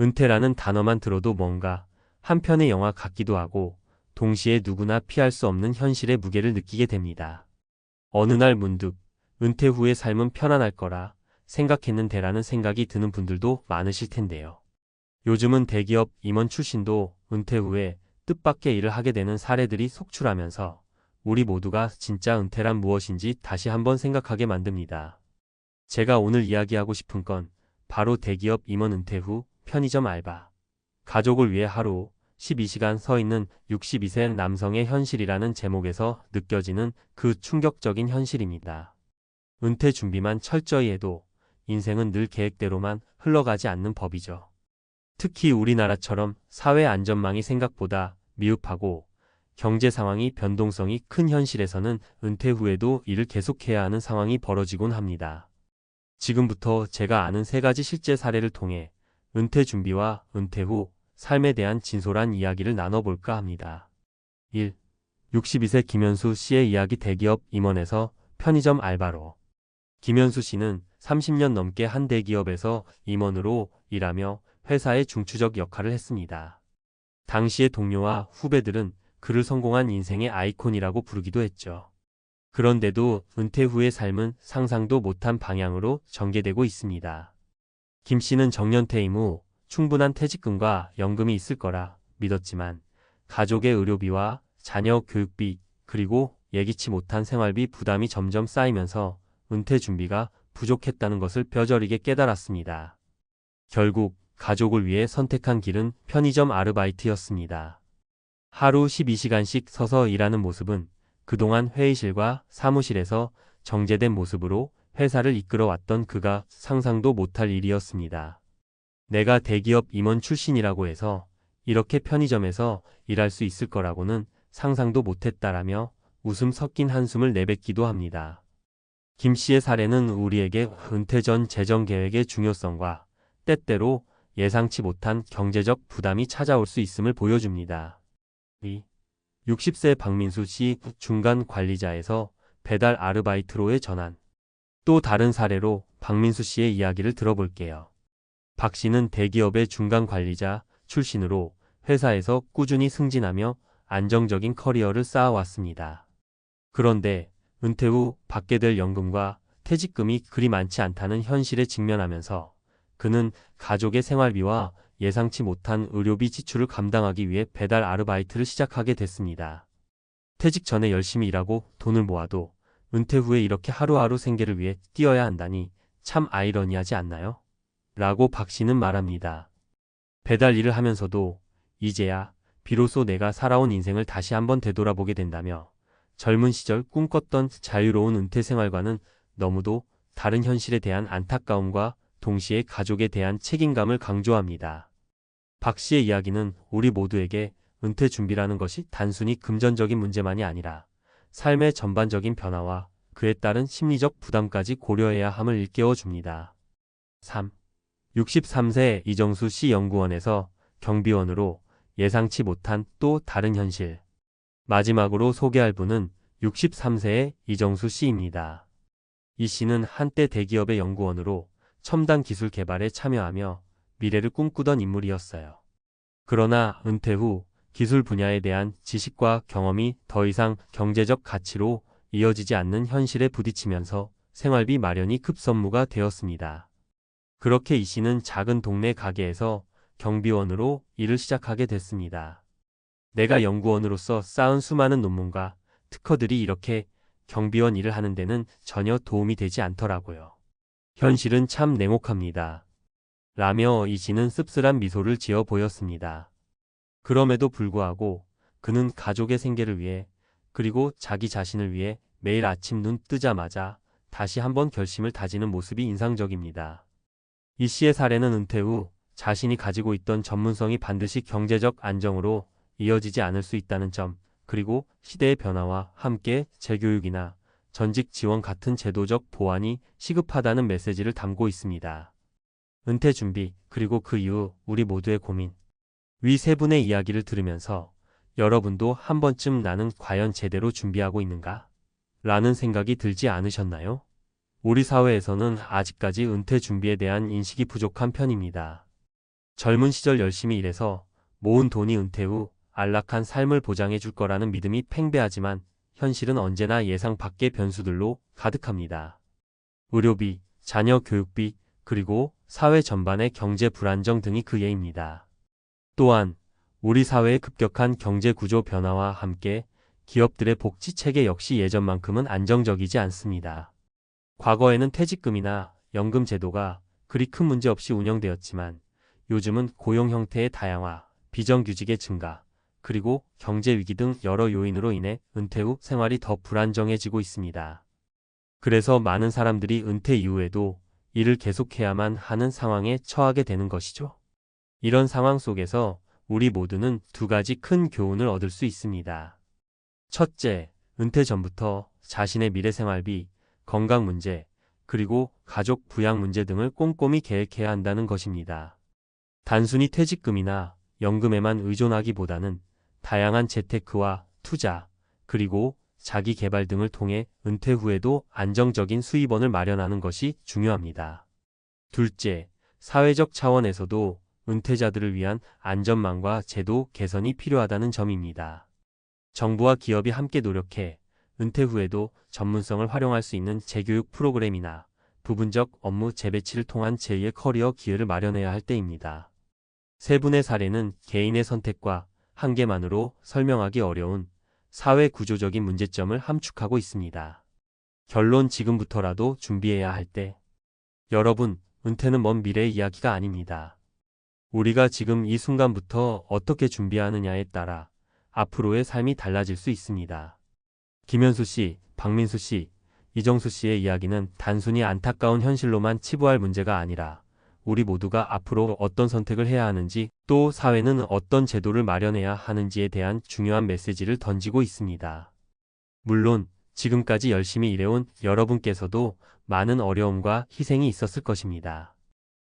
은퇴라는 단어만 들어도 뭔가 한 편의 영화 같기도 하고 동시에 누구나 피할 수 없는 현실의 무게를 느끼게 됩니다. 어느 날 문득 은퇴 후의 삶은 편안할 거라 생각했는데라는 생각이 드는 분들도 많으실 텐데요. 요즘은 대기업 임원 출신도 은퇴 후에 뜻밖의 일을 하게 되는 사례들이 속출하면서 우리 모두가 진짜 은퇴란 무엇인지 다시 한번 생각하게 만듭니다. 제가 오늘 이야기하고 싶은 건 바로 대기업 임원 은퇴 후 편의점 알바. 가족을 위해 하루 12시간 서 있는 62세 남성의 현실이라는 제목에서 느껴지는 그 충격적인 현실입니다. 은퇴 준비만 철저히 해도 인생은 늘 계획대로만 흘러가지 않는 법이죠. 특히 우리나라처럼 사회 안전망이 생각보다 미흡하고 경제 상황이 변동성이 큰 현실에서는 은퇴 후에도 일을 계속해야 하는 상황이 벌어지곤 합니다. 지금부터 제가 아는 세 가지 실제 사례를 통해 은퇴 준비와 은퇴 후 삶에 대한 진솔한 이야기를 나눠볼까 합니다. 1. 62세 김현수 씨의 이야기. 대기업 임원에서 편의점 알바로. 김현수 씨는 30년 넘게 한 대기업에서 임원으로 일하며 회사의 중추적 역할을 했습니다. 당시의 동료와 후배들은 그를 성공한 인생의 아이콘이라고 부르기도 했죠. 그런데도 은퇴 후의 삶은 상상도 못한 방향으로 전개되고 있습니다. 김 씨는 정년퇴임 후 충분한 퇴직금과 연금이 있을 거라 믿었지만 가족의 의료비와 자녀 교육비 그리고 예기치 못한 생활비 부담이 점점 쌓이면서 은퇴 준비가 부족했다는 것을 뼈저리게 깨달았습니다. 결국 가족을 위해 선택한 길은 편의점 아르바이트였습니다. 하루 12시간씩 서서 일하는 모습은 그동안 회의실과 사무실에서 정제된 모습으로 회사를 이끌어왔던 그가 상상도 못할 일이었습니다. 내가 대기업 임원 출신이라고 해서 이렇게 편의점에서 일할 수 있을 거라고는 상상도 못했다라며 웃음 섞인 한숨을 내뱉기도 합니다. 김 씨의 사례는 우리에게 은퇴 전 재정 계획의 중요성과 때때로 예상치 못한 경제적 부담이 찾아올 수 있음을 보여줍니다. 2. 60세 박민수 씨 중간 관리자에서 배달 아르바이트로의 전환. 또 다른 사례로 박민수 씨의 이야기를 들어볼게요. 박 씨는 대기업의 중간 관리자 출신으로 회사에서 꾸준히 승진하며 안정적인 커리어를 쌓아왔습니다. 그런데 은퇴 후 받게 될 연금과 퇴직금이 그리 많지 않다는 현실에 직면하면서 그는 가족의 생활비와 예상치 못한 의료비 지출을 감당하기 위해 배달 아르바이트를 시작하게 됐습니다. 퇴직 전에 열심히 일하고 돈을 모아도 은퇴 후에 이렇게 하루하루 생계를 위해 뛰어야 한다니 참 아이러니하지 않나요? 라고 박 씨는 말합니다. 배달 일을 하면서도 이제야 비로소 내가 살아온 인생을 다시 한번 되돌아보게 된다며 젊은 시절 꿈꿨던 자유로운 은퇴 생활과는 너무도 다른 현실에 대한 안타까움과 동시에 가족에 대한 책임감을 강조합니다. 박 씨의 이야기는 우리 모두에게 은퇴 준비라는 것이 단순히 금전적인 문제만이 아니라 삶의 전반적인 변화와 그에 따른 심리적 부담까지 고려해야 함을 일깨워 줍니다. 3. 63세 이정수 씨 연구원에서 경비원으로 예상치 못한 또 다른 현실. 마지막으로 소개할 분은 63세의 이정수 씨입니다. 이 씨는 한때 대기업의 연구원으로 첨단 기술 개발에 참여하며 미래를 꿈꾸던 인물이었어요. 그러나 은퇴 후 기술 분야에 대한 지식과 경험이 더 이상 경제적 가치로 이어지지 않는 현실에 부딪히면서 생활비 마련이 급선무가 되었습니다. 그렇게 이 씨는 작은 동네 가게에서 경비원으로 일을 시작하게 됐습니다. 내가 연구원으로서 쌓은 수많은 논문과 특허들이 이렇게 경비원 일을 하는 데는 전혀 도움이 되지 않더라고요. 현실은 참 냉혹합니다. 라며 이 씨는 씁쓸한 미소를 지어 보였습니다. 그럼에도 불구하고 그는 가족의 생계를 위해 그리고 자기 자신을 위해 매일 아침 눈 뜨자마자 다시 한번 결심을 다지는 모습이 인상적입니다. 이 씨의 사례는 은퇴 후 자신이 가지고 있던 전문성이 반드시 경제적 안정으로 이어지지 않을 수 있다는 점, 그리고 시대의 변화와 함께 재교육이나 전직 지원 같은 제도적 보완이 시급하다는 메시지를 담고 있습니다. 은퇴 준비, 그리고 그 이후 우리 모두의 고민. 위 세 분의 이야기를 들으면서 여러분도 한 번쯤 나는 과연 제대로 준비하고 있는가? 라는 생각이 들지 않으셨나요? 우리 사회에서는 아직까지 은퇴 준비에 대한 인식이 부족한 편입니다. 젊은 시절 열심히 일해서 모은 돈이 은퇴 후 안락한 삶을 보장해 줄 거라는 믿음이 팽배하지만 현실은 언제나 예상 밖의 변수들로 가득합니다. 의료비, 자녀 교육비, 그리고 사회 전반의 경제 불안정 등이 그 예입니다. 또한 우리 사회의 급격한 경제 구조 변화와 함께 기업들의 복지 체계 역시 예전만큼은 안정적이지 않습니다. 과거에는 퇴직금이나 연금 제도가 그리 큰 문제 없이 운영되었지만 요즘은 고용 형태의 다양화, 비정규직의 증가, 그리고 경제 위기 등 여러 요인으로 인해 은퇴 후 생활이 더 불안정해지고 있습니다. 그래서 많은 사람들이 은퇴 이후에도 일을 계속해야만 하는 상황에 처하게 되는 것이죠. 이런 상황 속에서 우리 모두는 두 가지 큰 교훈을 얻을 수 있습니다. 첫째, 은퇴 전부터 자신의 미래 생활비, 건강 문제, 그리고 가족 부양 문제 등을 꼼꼼히 계획해야 한다는 것입니다. 단순히 퇴직금이나 연금에만 의존하기보다는 다양한 재테크와 투자, 그리고 자기 개발 등을 통해 은퇴 후에도 안정적인 수입원을 마련하는 것이 중요합니다. 둘째, 사회적 차원에서도 은퇴자들을 위한 안전망과 제도 개선이 필요하다는 점입니다. 정부와 기업이 함께 노력해 은퇴 후에도 전문성을 활용할 수 있는 재교육 프로그램이나 부분적 업무 재배치를 통한 제2의 커리어 기회를 마련해야 할 때입니다. 세 분의 사례는 개인의 선택과 한계만으로 설명하기 어려운 사회 구조적인 문제점을 함축하고 있습니다. 결론, 지금부터라도 준비해야 할 때. 여러분, 은퇴는 먼 미래의 이야기가 아닙니다. 우리가 지금 이 순간부터 어떻게 준비하느냐에 따라 앞으로의 삶이 달라질 수 있습니다. 김현수 씨, 박민수 씨, 이정수 씨의 이야기는 단순히 안타까운 현실로만 치부할 문제가 아니라 우리 모두가 앞으로 어떤 선택을 해야 하는지, 또 사회는 어떤 제도를 마련해야 하는지에 대한 중요한 메시지를 던지고 있습니다. 물론 지금까지 열심히 일해온 여러분께서도 많은 어려움과 희생이 있었을 것입니다.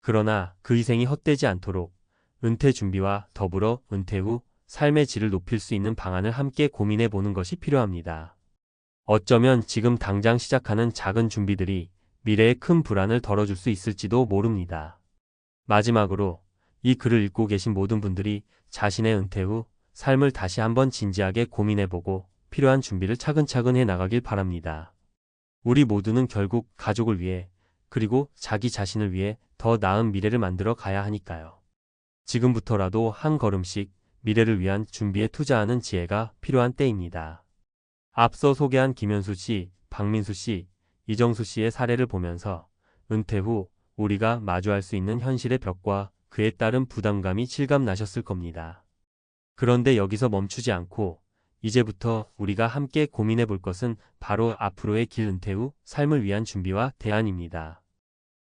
그러나 그 희생이 헛되지 않도록 은퇴 준비와 더불어 은퇴 후 삶의 질을 높일 수 있는 방안을 함께 고민해 보는 것이 필요합니다. 어쩌면 지금 당장 시작하는 작은 준비들이 미래의 큰 불안을 덜어줄 수 있을지도 모릅니다. 마지막으로 이 글을 읽고 계신 모든 분들이 자신의 은퇴 후 삶을 다시 한번 진지하게 고민해보고 필요한 준비를 차근차근 해 나가길 바랍니다. 우리 모두는 결국 가족을 위해, 그리고 자기 자신을 위해 더 나은 미래를 만들어 가야 하니까요. 지금부터라도 한 걸음씩 미래를 위한 준비에 투자하는 지혜가 필요한 때입니다. 앞서 소개한 김현수 씨, 박민수 씨, 이정수 씨의 사례를 보면서 은퇴 후 우리가 마주할 수 있는 현실의 벽과 그에 따른 부담감이 실감나셨을 겁니다. 그런데 여기서 멈추지 않고 이제부터 우리가 함께 고민해 볼 것은 바로 앞으로의 길, 은퇴 후 삶을 위한 준비와 대안입니다.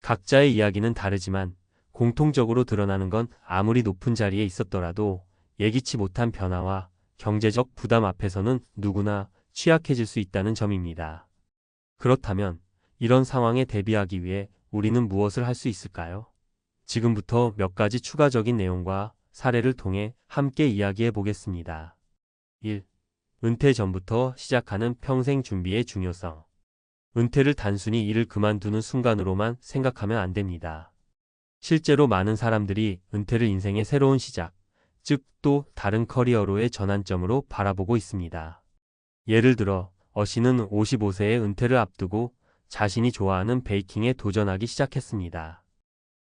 각자의 이야기는 다르지만 공통적으로 드러나는 건 아무리 높은 자리에 있었더라도 예기치 못한 변화와 경제적 부담 앞에서는 누구나 취약해질 수 있다는 점입니다. 그렇다면 이런 상황에 대비하기 위해 우리는 무엇을 할 수 있을까요? 지금부터 몇 가지 추가적인 내용과 사례를 통해 함께 이야기해 보겠습니다. 1. 은퇴 전부터 시작하는 평생 준비의 중요성. 은퇴를 단순히 일을 그만두는 순간으로만 생각하면 안 됩니다. 실제로 많은 사람들이 은퇴를 인생의 새로운 시작, 즉 또 다른 커리어로의 전환점으로 바라보고 있습니다. 예를 들어 어씨는 55세의 은퇴를 앞두고 자신이 좋아하는 베이킹에 도전하기 시작했습니다.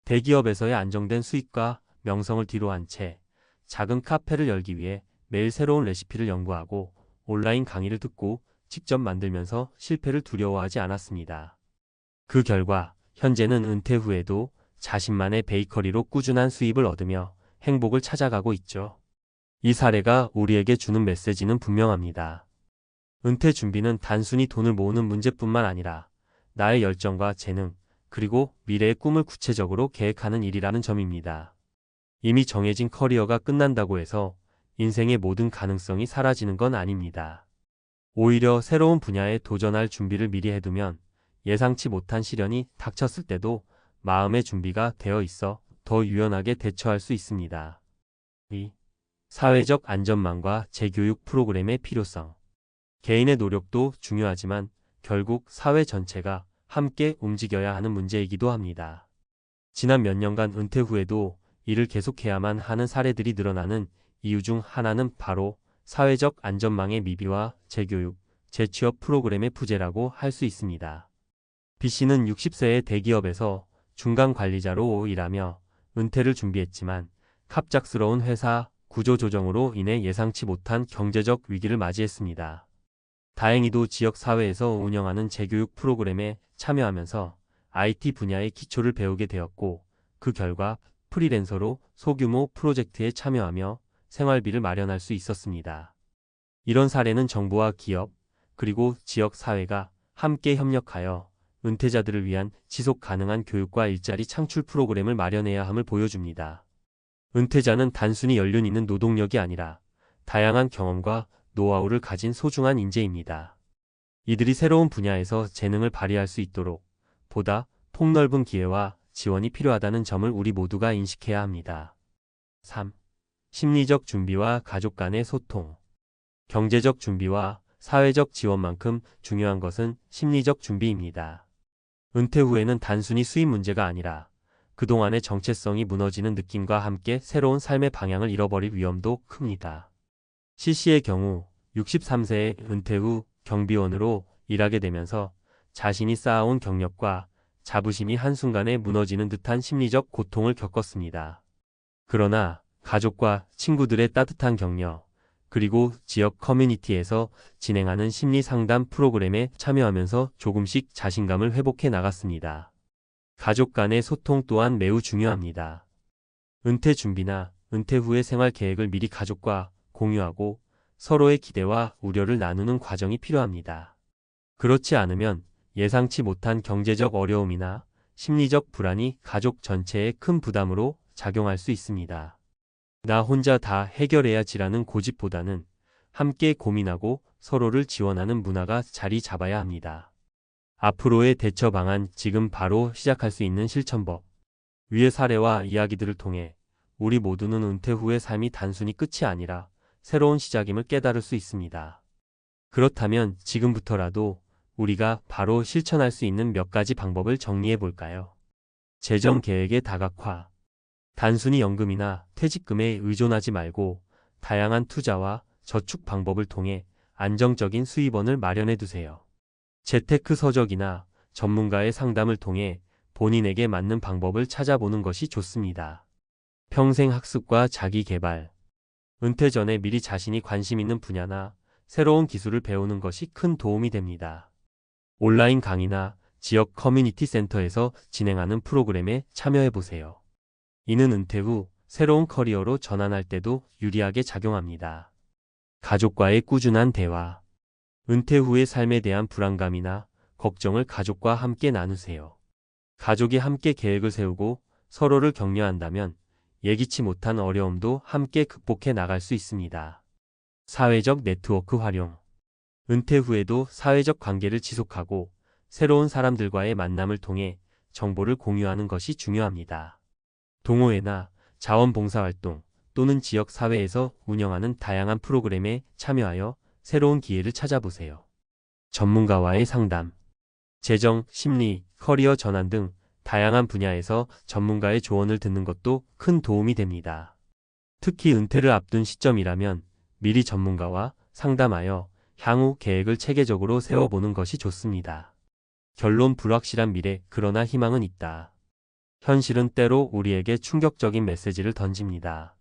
대기업에서의 안정된 수입과 명성을 뒤로한 채 작은 카페를 열기 위해 매일 새로운 레시피를 연구하고 온라인 강의를 듣고 직접 만들면서 실패를 두려워하지 않았습니다. 그 결과 현재는 은퇴 후에도 자신만의 베이커리로 꾸준한 수입을 얻으며 행복을 찾아가고 있죠. 이 사례가 우리에게 주는 메시지는 분명합니다. 은퇴 준비는 단순히 돈을 모으는 문제뿐만 아니라 나의 열정과 재능, 그리고 미래의 꿈을 구체적으로 계획하는 일이라는 점입니다. 이미 정해진 커리어가 끝난다고 해서 인생의 모든 가능성이 사라지는 건 아닙니다. 오히려 새로운 분야에 도전할 준비를 미리 해두면 예상치 못한 시련이 닥쳤을 때도 마음의 준비가 되어 있어 더 유연하게 대처할 수 있습니다. 2. 사회적 안전망과 재교육 프로그램의 필요성. 개인의 노력도 중요하지만 결국 사회 전체가 함께 움직여야 하는 문제이기도 합니다. 지난 몇 년간 은퇴 후에도 일을 계속해야만 하는 사례들이 늘어나는 이유 중 하나는 바로 사회적 안전망의 미비와 재교육, 재취업 프로그램의 부재라고 할 수 있습니다. B씨는 60세의 대기업에서 중간 관리자로 일하며 은퇴를 준비했지만 갑작스러운 회사 구조조정으로 인해 예상치 못한 경제적 위기를 맞이했습니다. 다행히도 지역 사회에서 운영하는 재교육 프로그램에 참여하면서 IT 분야의 기초를 배우게 되었고, 그 결과 프리랜서로 소규모 프로젝트에 참여하며 생활비를 마련할 수 있었습니다. 이런 사례는 정부와 기업, 그리고 지역 사회가 함께 협력하여 은퇴자들을 위한 지속 가능한 교육과 일자리 창출 프로그램을 마련해야 함을 보여줍니다. 은퇴자는 단순히 연륜 있는 노동력이 아니라 다양한 경험과 노하우를 가진 소중한 인재입니다. 이들이 새로운 분야에서 재능을 발휘할 수 있도록 보다 폭넓은 기회와 지원이 필요하다는 점을 우리 모두가 인식해야 합니다. 3. 심리적 준비와 가족 간의 소통. 경제적 준비와 사회적 지원만큼 중요한 것은 심리적 준비입니다. 은퇴 후에는 단순히 수입 문제가 아니라 그동안의 정체성이 무너지는 느낌과 함께 새로운 삶의 방향을 잃어버릴 위험도 큽니다. C씨의 경우 63세에 은퇴 후 경비원으로 일하게 되면서 자신이 쌓아온 경력과 자부심이 한순간에 무너지는 듯한 심리적 고통을 겪었습니다. 그러나 가족과 친구들의 따뜻한 격려, 그리고 지역 커뮤니티에서 진행하는 심리 상담 프로그램에 참여하면서 조금씩 자신감을 회복해 나갔습니다. 가족 간의 소통 또한 매우 중요합니다. 은퇴 준비나 은퇴 후의 생활 계획을 미리 가족과 공유하고 서로의 기대와 우려를 나누는 과정이 필요합니다. 그렇지 않으면 예상치 못한 경제적 어려움이나 심리적 불안이 가족 전체에 큰 부담으로 작용할 수 있습니다. 나 혼자 다 해결해야지라는 고집보다는 함께 고민하고 서로를 지원하는 문화가 자리 잡아야 합니다. 앞으로의 대처 방안, 지금 바로 시작할 수 있는 실천법. 위의 사례와 이야기들을 통해 우리 모두는 은퇴 후의 삶이 단순히 끝이 아니라 새로운 시작임을 깨달을 수 있습니다. 그렇다면 지금부터라도 우리가 바로 실천할 수 있는 몇 가지 방법을 정리해 볼까요? 재정 계획의 다각화. 단순히 연금이나 퇴직금에 의존하지 말고 다양한 투자와 저축 방법을 통해 안정적인 수입원을 마련해 두세요. 재테크 서적이나 전문가의 상담을 통해 본인에게 맞는 방법을 찾아보는 것이 좋습니다. 평생 학습과 자기 개발. 은퇴 전에 미리 자신이 관심 있는 분야나 새로운 기술을 배우는 것이 큰 도움이 됩니다. 온라인 강의나 지역 커뮤니티 센터에서 진행하는 프로그램에 참여해 보세요. 이는 은퇴 후 새로운 커리어로 전환할 때도 유리하게 작용합니다. 가족과의 꾸준한 대화. 은퇴 후의 삶에 대한 불안감이나 걱정을 가족과 함께 나누세요. 가족이 함께 계획을 세우고 서로를 격려한다면 예기치 못한 어려움도 함께 극복해 나갈 수 있습니다. 사회적 네트워크 활용. 은퇴 후에도 사회적 관계를 지속하고 새로운 사람들과의 만남을 통해 정보를 공유하는 것이 중요합니다. 동호회나 자원봉사활동 또는 지역 사회에서 운영하는 다양한 프로그램에 참여하여 새로운 기회를 찾아보세요. 전문가와의 상담. 재정, 심리, 커리어 전환 등 다양한 분야에서 전문가의 조언을 듣는 것도 큰 도움이 됩니다. 특히 은퇴를 앞둔 시점이라면 미리 전문가와 상담하여 향후 계획을 체계적으로 세워보는 것이 좋습니다. 결론, 불확실한 미래, 그러나 희망은 있다. 현실은 때로 우리에게 충격적인 메시지를 던집니다.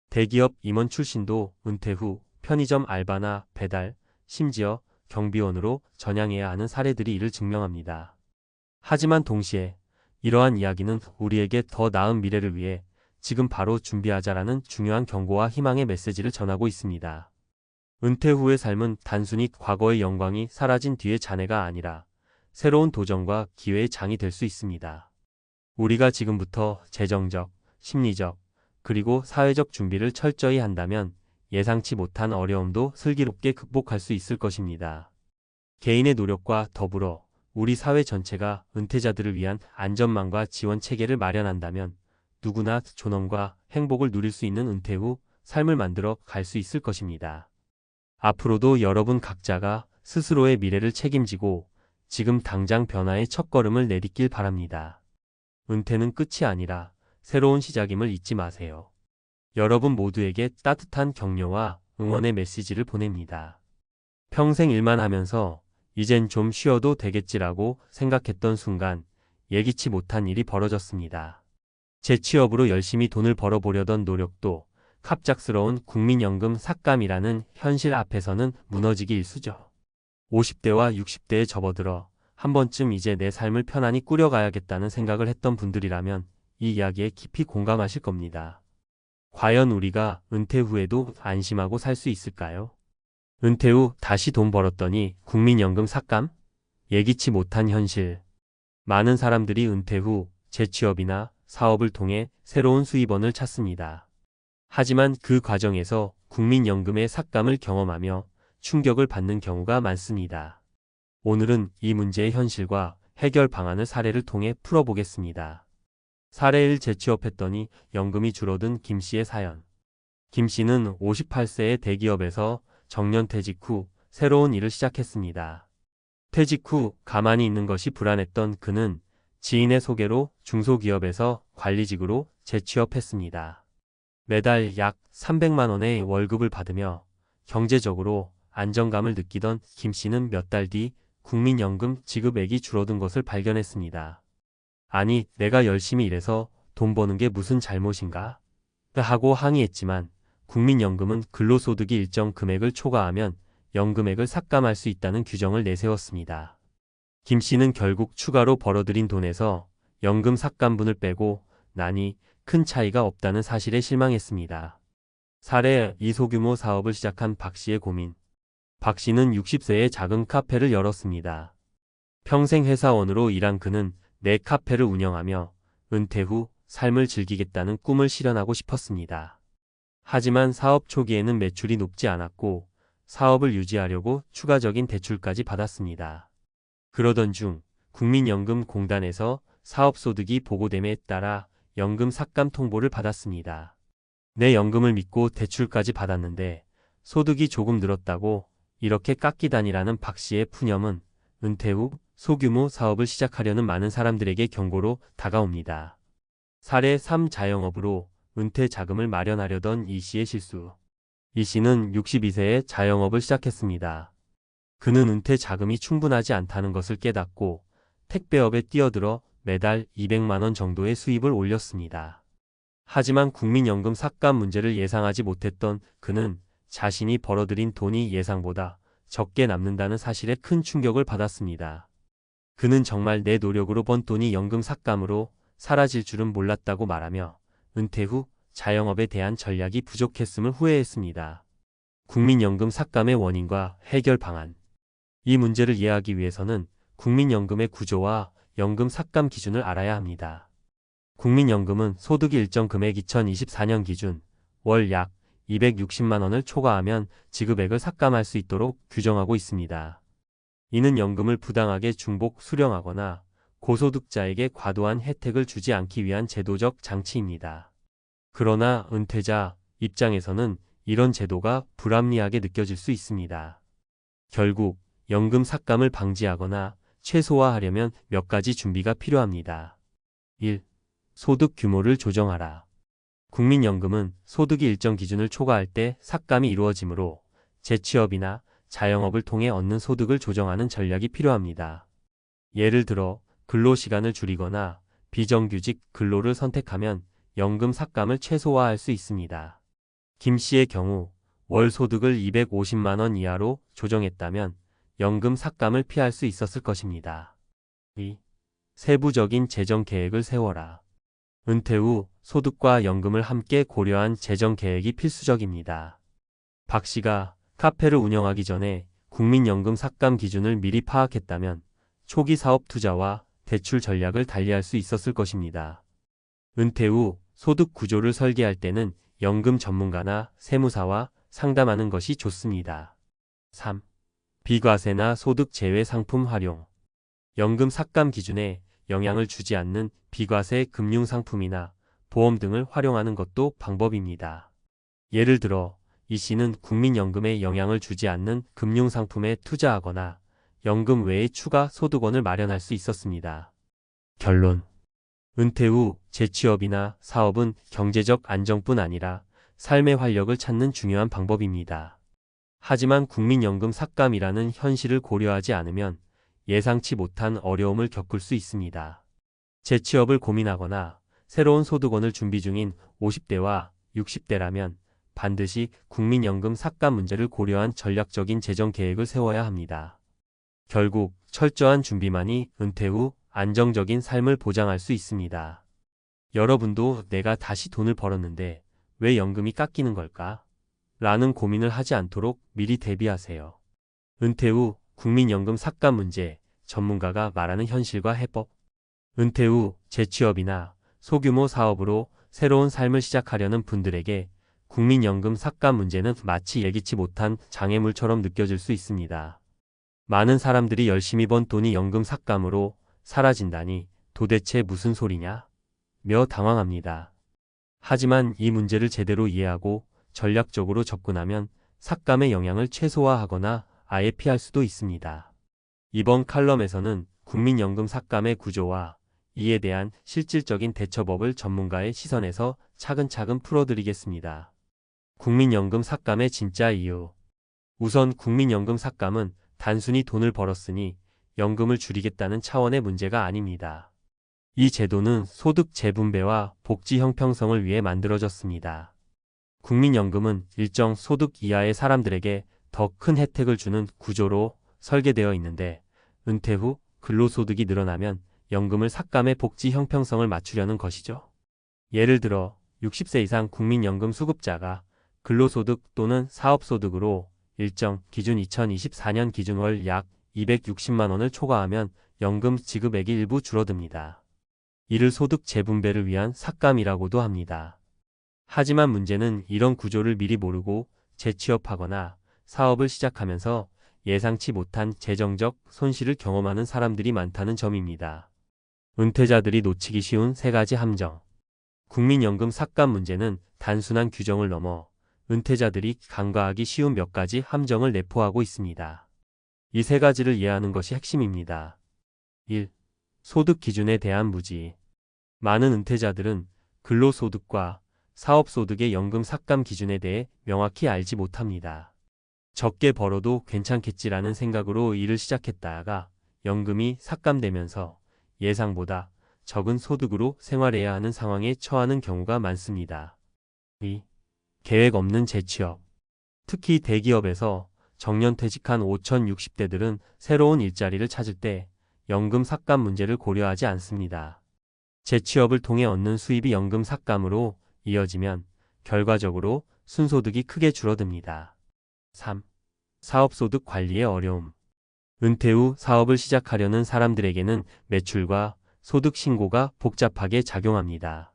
대기업 임원 출신도 은퇴 후 편의점 알바나 배달, 심지어 경비원으로 전향해야 하는 사례들이 이를 증명합니다. 하지만 동시에 이러한 이야기는 우리에게 더 나은 미래를 위해 지금 바로 준비하자라는 중요한 경고와 희망의 메시지를 전하고 있습니다. 은퇴 후의 삶은 단순히 과거의 영광이 사라진 뒤의 잔해가 아니라 새로운 도전과 기회의 장이 될 수 있습니다. 우리가 지금부터 재정적, 심리적, 그리고 사회적 준비를 철저히 한다면 예상치 못한 어려움도 슬기롭게 극복할 수 있을 것입니다. 개인의 노력과 더불어 우리 사회 전체가 은퇴자들을 위한 안전망과 지원 체계를 마련한다면 누구나 존엄과 행복을 누릴 수 있는 은퇴 후 삶을 만들어 갈 수 있을 것입니다. 앞으로도 여러분 각자가 스스로의 미래를 책임지고 지금 당장 변화의 첫걸음을 내딛길 바랍니다. 은퇴는 끝이 아니라 새로운 시작임을 잊지 마세요. 여러분 모두에게 따뜻한 격려와 응원의 메시지를 보냅니다. 평생 일만 하면서 이젠 좀 쉬어도 되겠지라고 생각했던 순간 예기치 못한 일이 벌어졌습니다. 재취업으로 열심히 돈을 벌어보려던 노력도 갑작스러운 국민연금 삭감이라는 현실 앞에서는 무너지기 일쑤죠. 50대와 60대에 접어들어 한 번쯤 이제 내 삶을 편안히 꾸려가야겠다는 생각을 했던 분들이라면 이 이야기에 깊이 공감하실 겁니다. 과연 우리가 은퇴 후에도 안심하고 살 수 있을까요? 은퇴 후 다시 돈 벌었더니 국민연금 삭감? 예기치 못한 현실. 많은 사람들이 은퇴 후 재취업이나 사업을 통해 새로운 수입원을 찾습니다. 하지만 그 과정에서 국민연금의 삭감을 경험하며 충격을 받는 경우가 많습니다. 오늘은 이 문제의 현실과 해결 방안을 사례를 통해 풀어보겠습니다. 사례 1. 재취업했더니 연금이 줄어든 김 씨의 사연. 김 씨는 58세의 대기업에서 정년퇴직 후 새로운 일을 시작했습니다. 퇴직 후 가만히 있는 것이 불안했던 그는 지인의 소개로 중소기업에서 관리직으로 재취업했습니다. 매달 약 300만 원의 월급을 받으며 경제적으로 안정감을 느끼던 김 씨는 몇 달 뒤 국민연금 지급액이 줄어든 것을 발견했습니다. 아니, 내가 열심히 일해서 돈 버는 게 무슨 잘못인가? 하고 항의했지만 국민연금은 근로소득이 일정 금액을 초과하면 연금액을 삭감할 수 있다는 규정을 내세웠습니다. 김 씨는 결국 추가로 벌어들인 돈에서 연금 삭감분을 빼고 나니 큰 차이가 없다는 사실에 실망했습니다. 사례 2. 소규모 사업을 시작한 박 씨의 고민. 박 씨는 60세에 작은 카페를 열었습니다. 평생 회사원으로 일한 그는 내 카페를 운영하며 은퇴 후 삶을 즐기겠다는 꿈을 실현하고 싶었습니다. 하지만 사업 초기에는 매출이 높지 않았고 사업을 유지하려고 추가적인 대출까지 받았습니다. 그러던 중 국민연금공단에서 사업소득이 보고됨에 따라 연금 삭감 통보를 받았습니다. 내 연금을 믿고 대출까지 받았는데 소득이 조금 늘었다고 이렇게 깎이다니라는 박 씨의 푸념은 은퇴 후 소규모 사업을 시작하려는 많은 사람들에게 경고로 다가옵니다. 사례 3. 자영업으로 은퇴 자금을 마련하려던 이 씨의 실수. 이 씨는 62세에 자영업을 시작했습니다. 그는 은퇴 자금이 충분하지 않다는 것을 깨닫고 택배업에 뛰어들어 매달 200만 원 정도의 수입을 올렸습니다. 하지만 국민연금 삭감 문제를 예상하지 못했던 그는 자신이 벌어들인 돈이 예상보다 적게 남는다는 사실에 큰 충격을 받았습니다. 그는 정말 내 노력으로 번 돈이 연금 삭감으로 사라질 줄은 몰랐다고 말하며 은퇴 후 자영업에 대한 전략이 부족했음을 후회했습니다. 국민연금 삭감의 원인과 해결 방안. 이 문제를 이해하기 위해서는 국민연금의 구조와 연금 삭감 기준을 알아야 합니다. 국민연금은 소득이 일정 금액 2024년 기준 월 약 260만 원을 초과하면 지급액을 삭감할 수 있도록 규정하고 있습니다. 이는 연금을 부당하게 중복 수령하거나 고소득자에게 과도한 혜택을 주지 않기 위한 제도적 장치입니다. 그러나 은퇴자 입장에서는 이런 제도가 불합리하게 느껴질 수 있습니다. 결국 연금 삭감을 방지하거나 최소화하려면 몇 가지 준비가 필요합니다. 1. 소득 규모를 조정하라. 국민연금은 소득이 일정 기준을 초과할 때 삭감이 이루어지므로 재취업이나 자영업을 통해 얻는 소득을 조정하는 전략이 필요합니다. 예를 들어 근로시간을 줄이거나 비정규직 근로를 선택하면 연금 삭감을 최소화할 수 있습니다. 김 씨의 경우 월 소득을 250만 원 이하로 조정했다면 연금 삭감을 피할 수 있었을 것입니다. 2. 세부적인 재정 계획을 세워라. 은퇴 후 소득과 연금을 함께 고려한 재정 계획이 필수적입니다. 박 씨가 카페를 운영하기 전에 국민연금 삭감 기준을 미리 파악했다면 초기 사업 투자와 대출 전략을 달리할 수 있었을 것입니다. 은퇴 후 소득 구조를 설계할 때는 연금 전문가나 세무사와 상담하는 것이 좋습니다. 3. 비과세나 소득 제외 상품 활용. 연금 삭감 기준에 영향을 주지 않는 비과세 금융상품이나 보험 등을 활용하는 것도 방법입니다. 예를 들어 이 씨는 국민연금에 영향을 주지 않는 금융상품에 투자하거나 연금 외에 추가 소득원을 마련할 수 있었습니다. 결론. 은퇴 후 재취업이나 사업은 경제적 안정뿐 아니라 삶의 활력을 찾는 중요한 방법입니다. 하지만 국민연금 삭감이라는 현실을 고려하지 않으면 예상치 못한 어려움을 겪을 수 있습니다. 재취업을 고민하거나 새로운 소득원을 준비 중인 50대와 60대라면 반드시 국민연금 삭감 문제를 고려한 전략적인 재정 계획을 세워야 합니다. 결국 철저한 준비만이 은퇴 후 안정적인 삶을 보장할 수 있습니다. 여러분도 내가 다시 돈을 벌었는데 왜 연금이 깎이는 걸까? 라는 고민을 하지 않도록 미리 대비하세요. 은퇴 후 국민연금 삭감 문제, 전문가가 말하는 현실과 해법. 은퇴 후 재취업이나 소규모 사업으로 새로운 삶을 시작하려는 분들에게 국민연금 삭감 문제는 마치 예기치 못한 장애물처럼 느껴질 수 있습니다. 많은 사람들이 열심히 번 돈이 연금 삭감으로 사라진다니 도대체 무슨 소리냐? 며 당황합니다. 하지만 이 문제를 제대로 이해하고 전략적으로 접근하면 삭감의 영향을 최소화하거나 아예 피할 수도 있습니다. 이번 칼럼에서는 국민연금 삭감의 구조와 이에 대한 실질적인 대처법을 전문가의 시선에서 차근차근 풀어드리겠습니다. 국민연금 삭감의 진짜 이유. 우선 국민연금 삭감은 단순히 돈을 벌었으니 연금을 줄이겠다는 차원의 문제가 아닙니다. 이 제도는 소득 재분배와 복지 형평성을 위해 만들어졌습니다. 국민연금은 일정 소득 이하의 사람들에게 더 큰 혜택을 주는 구조로 설계되어 있는데 은퇴 후 근로소득이 늘어나면 연금을 삭감해 복지 형평성을 맞추려는 것이죠. 예를 들어 60세 이상 국민연금 수급자가 근로소득 또는 사업소득으로 일정 기준 2024년 기준 월 약 260만 원을 초과하면 연금 지급액이 일부 줄어듭니다. 이를 소득 재분배를 위한 삭감이라고도 합니다. 하지만 문제는 이런 구조를 미리 모르고 재취업하거나 사업을 시작하면서 예상치 못한 재정적 손실을 경험하는 사람들이 많다는 점입니다. 은퇴자들이 놓치기 쉬운 세 가지 함정. 국민연금 삭감 문제는 단순한 규정을 넘어 은퇴자들이 간과하기 쉬운 몇 가지 함정을 내포하고 있습니다. 이 세 가지를 이해하는 것이 핵심입니다. 1. 소득 기준에 대한 무지. 많은 은퇴자들은 근로소득과 사업소득의 연금 삭감 기준에 대해 명확히 알지 못합니다. 적게 벌어도 괜찮겠지라는 생각으로 일을 시작했다가 연금이 삭감되면서 예상보다 적은 소득으로 생활해야 하는 상황에 처하는 경우가 많습니다. 2. 계획 없는 재취업. 특히 대기업에서 정년퇴직한 5060대들은 새로운 일자리를 찾을 때 연금 삭감 문제를 고려하지 않습니다. 재취업을 통해 얻는 수입이 연금 삭감으로 이어지면 결과적으로 순소득이 크게 줄어듭니다. 3. 사업소득 관리의 어려움. 은퇴 후 사업을 시작하려는 사람들에게는 매출과 소득 신고가 복잡하게 작용합니다.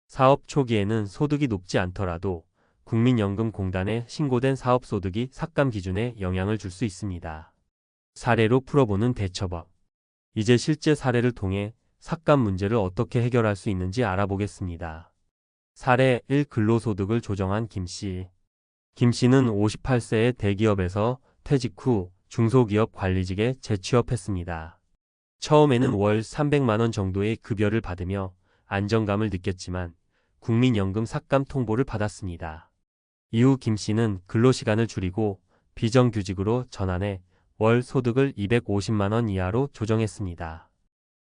사업 초기에는 소득이 높지 않더라도 국민연금공단에 신고된 사업소득이 삭감 기준에 영향을 줄 수 있습니다. 사례로 풀어보는 대처법. 이제 실제 사례를 통해 삭감 문제를 어떻게 해결할 수 있는지 알아보겠습니다. 사례 1. 근로소득을 조정한 김씨. 김씨는 58세의 대기업에서 퇴직 후 중소기업 관리직에 재취업했습니다. 처음에는 월 300만 원 정도의 급여를 받으며 안정감을 느꼈지만 국민연금 삭감 통보를 받았습니다. 이후 김씨는 근로시간을 줄이고 비정규직으로 전환해 월 소득을 250만 원 이하로 조정했습니다.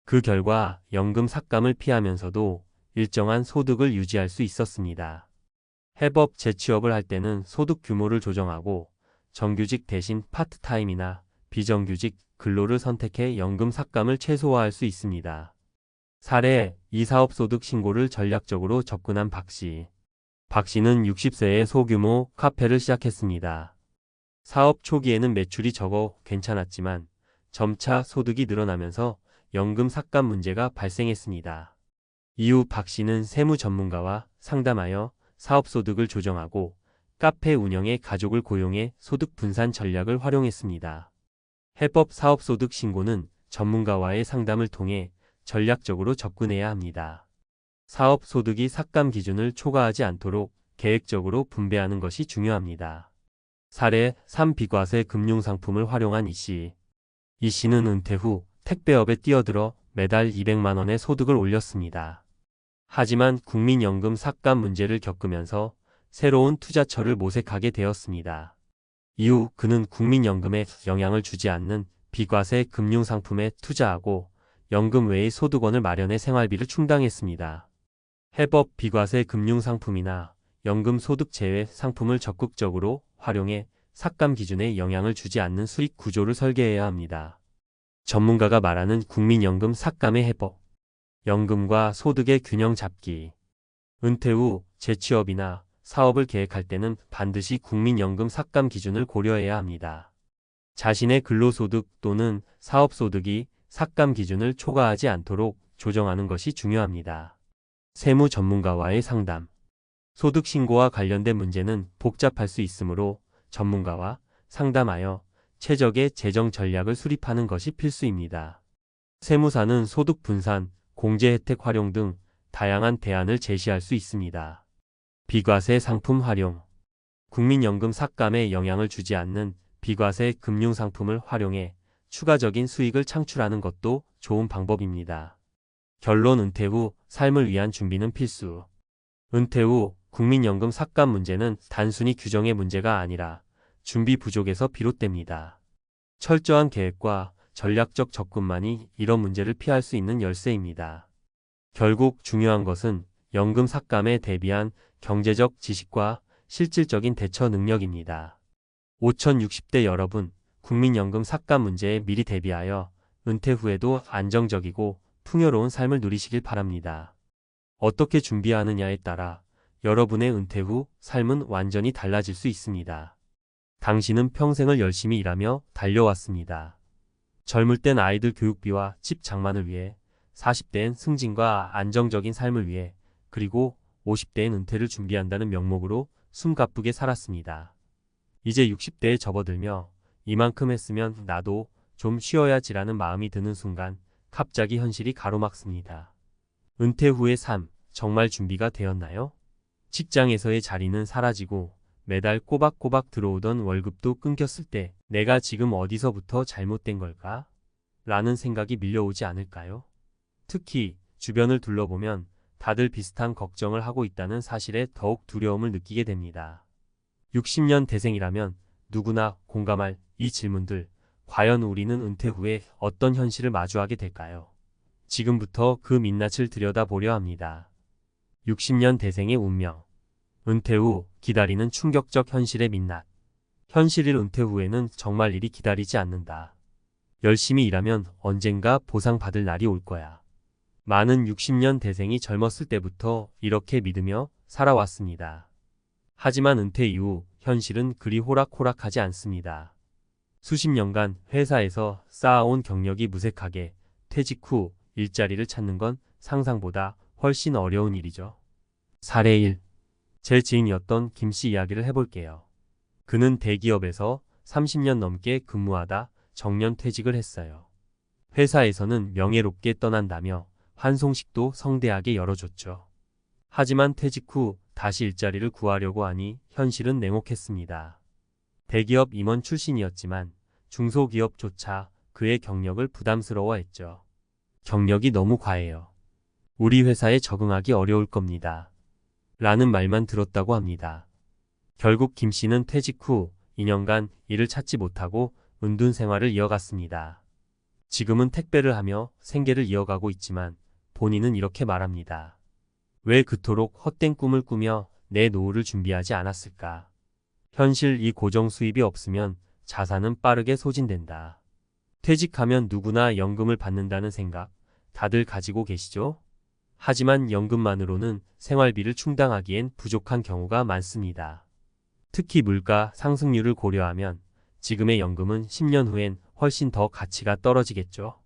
그 결과 연금 삭감을 피하면서도 일정한 소득을 유지할 수 있었습니다. 해법 재취업을 할 때는 소득 규모를 조정하고 정규직 대신 파트타임이나 비정규직 근로를 선택해 연금 삭감을 최소화할 수 있습니다. 사례 2. 사업소득 신고를 전략적으로 접근한 박씨. 박씨는 60세에 소규모 카페를 시작했습니다. 사업 초기에는 매출이 적어 괜찮았지만 점차 소득이 늘어나면서 연금 삭감 문제가 발생했습니다. 이후 박씨는 세무 전문가와 상담하여 사업소득을 조정하고 카페 운영에 가족을 고용해 소득 분산 전략을 활용했습니다. 해법 사업소득 신고는 전문가와의 상담을 통해 전략적으로 접근해야 합니다. 사업소득이 삭감 기준을 초과하지 않도록 계획적으로 분배하는 것이 중요합니다. 사례 3. 비과세 금융상품을 활용한 이씨. 이씨는 은퇴 후 택배업에 뛰어들어 매달 200만 원의 소득을 올렸습니다. 하지만 국민연금 삭감 문제를 겪으면서 새로운 투자처를 모색하게 되었습니다. 이후 그는 국민연금에 영향을 주지 않는 비과세 금융상품에 투자하고 연금 외의 소득원을 마련해 생활비를 충당했습니다. 해법 비과세 금융상품이나 연금 소득 제외 상품을 적극적으로 활용해 삭감 기준에 영향을 주지 않는 수익 구조를 설계해야 합니다. 전문가가 말하는 국민연금 삭감의 해법. 연금과 소득의 균형 잡기. 은퇴 후 재취업이나 사업을 계획할 때는 반드시 국민연금 삭감 기준을 고려해야 합니다. 자신의 근로소득 또는 사업소득이 삭감 기준을 초과하지 않도록 조정하는 것이 중요합니다. 세무 전문가와의 상담. 소득 신고와 관련된 문제는 복잡할 수 있으므로 전문가와 상담하여 최적의 재정 전략을 수립하는 것이 필수입니다. 세무사는 소득 분산, 공제 혜택 활용 등 다양한 대안을 제시할 수 있습니다. 비과세 상품 활용. 국민연금 삭감에 영향을 주지 않는 비과세 금융상품을 활용해 추가적인 수익을 창출하는 것도 좋은 방법입니다. 결론. 은퇴 후 삶을 위한 준비는 필수. 은퇴 후 국민연금 삭감 문제는 단순히 규정의 문제가 아니라 준비 부족에서 비롯됩니다. 철저한 계획과 전략적 접근만이 이런 문제를 피할 수 있는 열쇠입니다. 결국 중요한 것은 연금 삭감에 대비한 경제적 지식과 실질적인 대처 능력입니다. 5060대 여러분, 국민연금 삭감 문제에 미리 대비하여 은퇴 후에도 안정적이고 풍요로운 삶을 누리시길 바랍니다. 어떻게 준비하느냐에 따라 여러분의 은퇴 후 삶은 완전히 달라질 수 있습니다. 당신은 평생을 열심히 일하며 달려왔습니다. 젊을 땐 아이들 교육비와 집 장만을 위해, 40대엔 승진과 안정적인 삶을 위해, 그리고 50대엔 은퇴를 준비한다는 명목으로 숨가쁘게 살았습니다. 이제 60대에 접어들며 이만큼 했으면 나도 좀 쉬어야지라는 마음이 드는 순간 갑자기 현실이 가로막습니다. 은퇴 후의 삶, 정말 준비가 되었나요? 직장에서의 자리는 사라지고 매달 꼬박꼬박 들어오던 월급도 끊겼을 때 내가 지금 어디서부터 잘못된 걸까? 라는 생각이 밀려오지 않을까요? 특히 주변을 둘러보면 다들 비슷한 걱정을 하고 있다는 사실에 더욱 두려움을 느끼게 됩니다. 60년 대생이라면 누구나 공감할 이 질문들, 과연 우리는 은퇴 후에 어떤 현실을 마주하게 될까요? 지금부터 그 민낯을 들여다보려 합니다. 60년 대생의 운명. 은퇴 후 기다리는 충격적 현실의 민낯. 현실일. 은퇴 후에는 정말 일이 기다리지 않는다. 열심히 일하면 언젠가 보상받을 날이 올 거야. 많은 60년 대생이 젊었을 때부터 이렇게 믿으며 살아왔습니다. 하지만 은퇴 이후 현실은 그리 호락호락하지 않습니다. 수십 년간 회사에서 쌓아온 경력이 무색하게 퇴직 후 일자리를 찾는 건 상상보다 훨씬 어려운 일이죠. 사례 1. 제 지인이었던 김 씨 이야기를 해볼게요. 그는 대기업에서 30년 넘게 근무하다 정년 퇴직을 했어요. 회사에서는 명예롭게 떠난다며 환송식도 성대하게 열어줬죠. 하지만 퇴직 후 다시 일자리를 구하려고 하니 현실은 냉혹했습니다. 대기업 임원 출신이었지만 중소기업조차 그의 경력을 부담스러워했죠. 경력이 너무 과해요. 우리 회사에 적응하기 어려울 겁니다. 라는 말만 들었다고 합니다. 결국 김 씨는 퇴직 후 2년간 일을 찾지 못하고 은둔 생활을 이어갔습니다. 지금은 택배를 하며 생계를 이어가고 있지만 본인은 이렇게 말합니다. 왜 그토록 헛된 꿈을 꾸며 내 노후를 준비하지 않았을까? 현실. 이 고정 수입이 없으면 자산은 빠르게 소진된다. 퇴직하면 누구나 연금을 받는다는 생각 다들 가지고 계시죠? 하지만 연금만으로는 생활비를 충당하기엔 부족한 경우가 많습니다. 특히 물가 상승률을 고려하면 지금의 연금은 10년 후엔 훨씬 더 가치가 떨어지겠죠.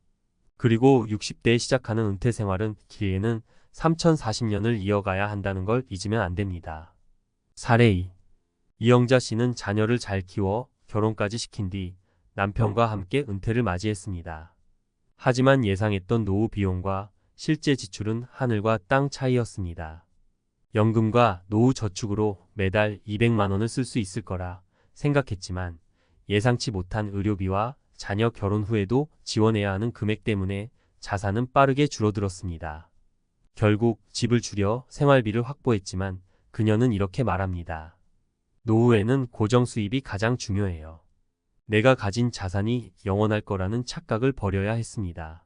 그리고 60대에 시작하는 은퇴 생활은 길게는 3040년을 이어가야 한다는 걸 잊으면 안 됩니다. 사례 2. 이영자 씨는 자녀를 잘 키워 결혼까지 시킨 뒤 남편과 함께 은퇴를 맞이했습니다. 하지만 예상했던 노후 비용과 실제 지출은 하늘과 땅 차이였습니다. 연금과 노후 저축으로 매달 200만 원을 쓸 수 있을 거라 생각했지만 예상치 못한 의료비와 자녀 결혼 후에도 지원해야 하는 금액 때문에 자산은 빠르게 줄어들었습니다. 결국 집을 줄여 생활비를 확보했지만 그녀는 이렇게 말합니다. 노후에는 고정 수입이 가장 중요해요. 내가 가진 자산이 영원할 거라는 착각을 버려야 했습니다.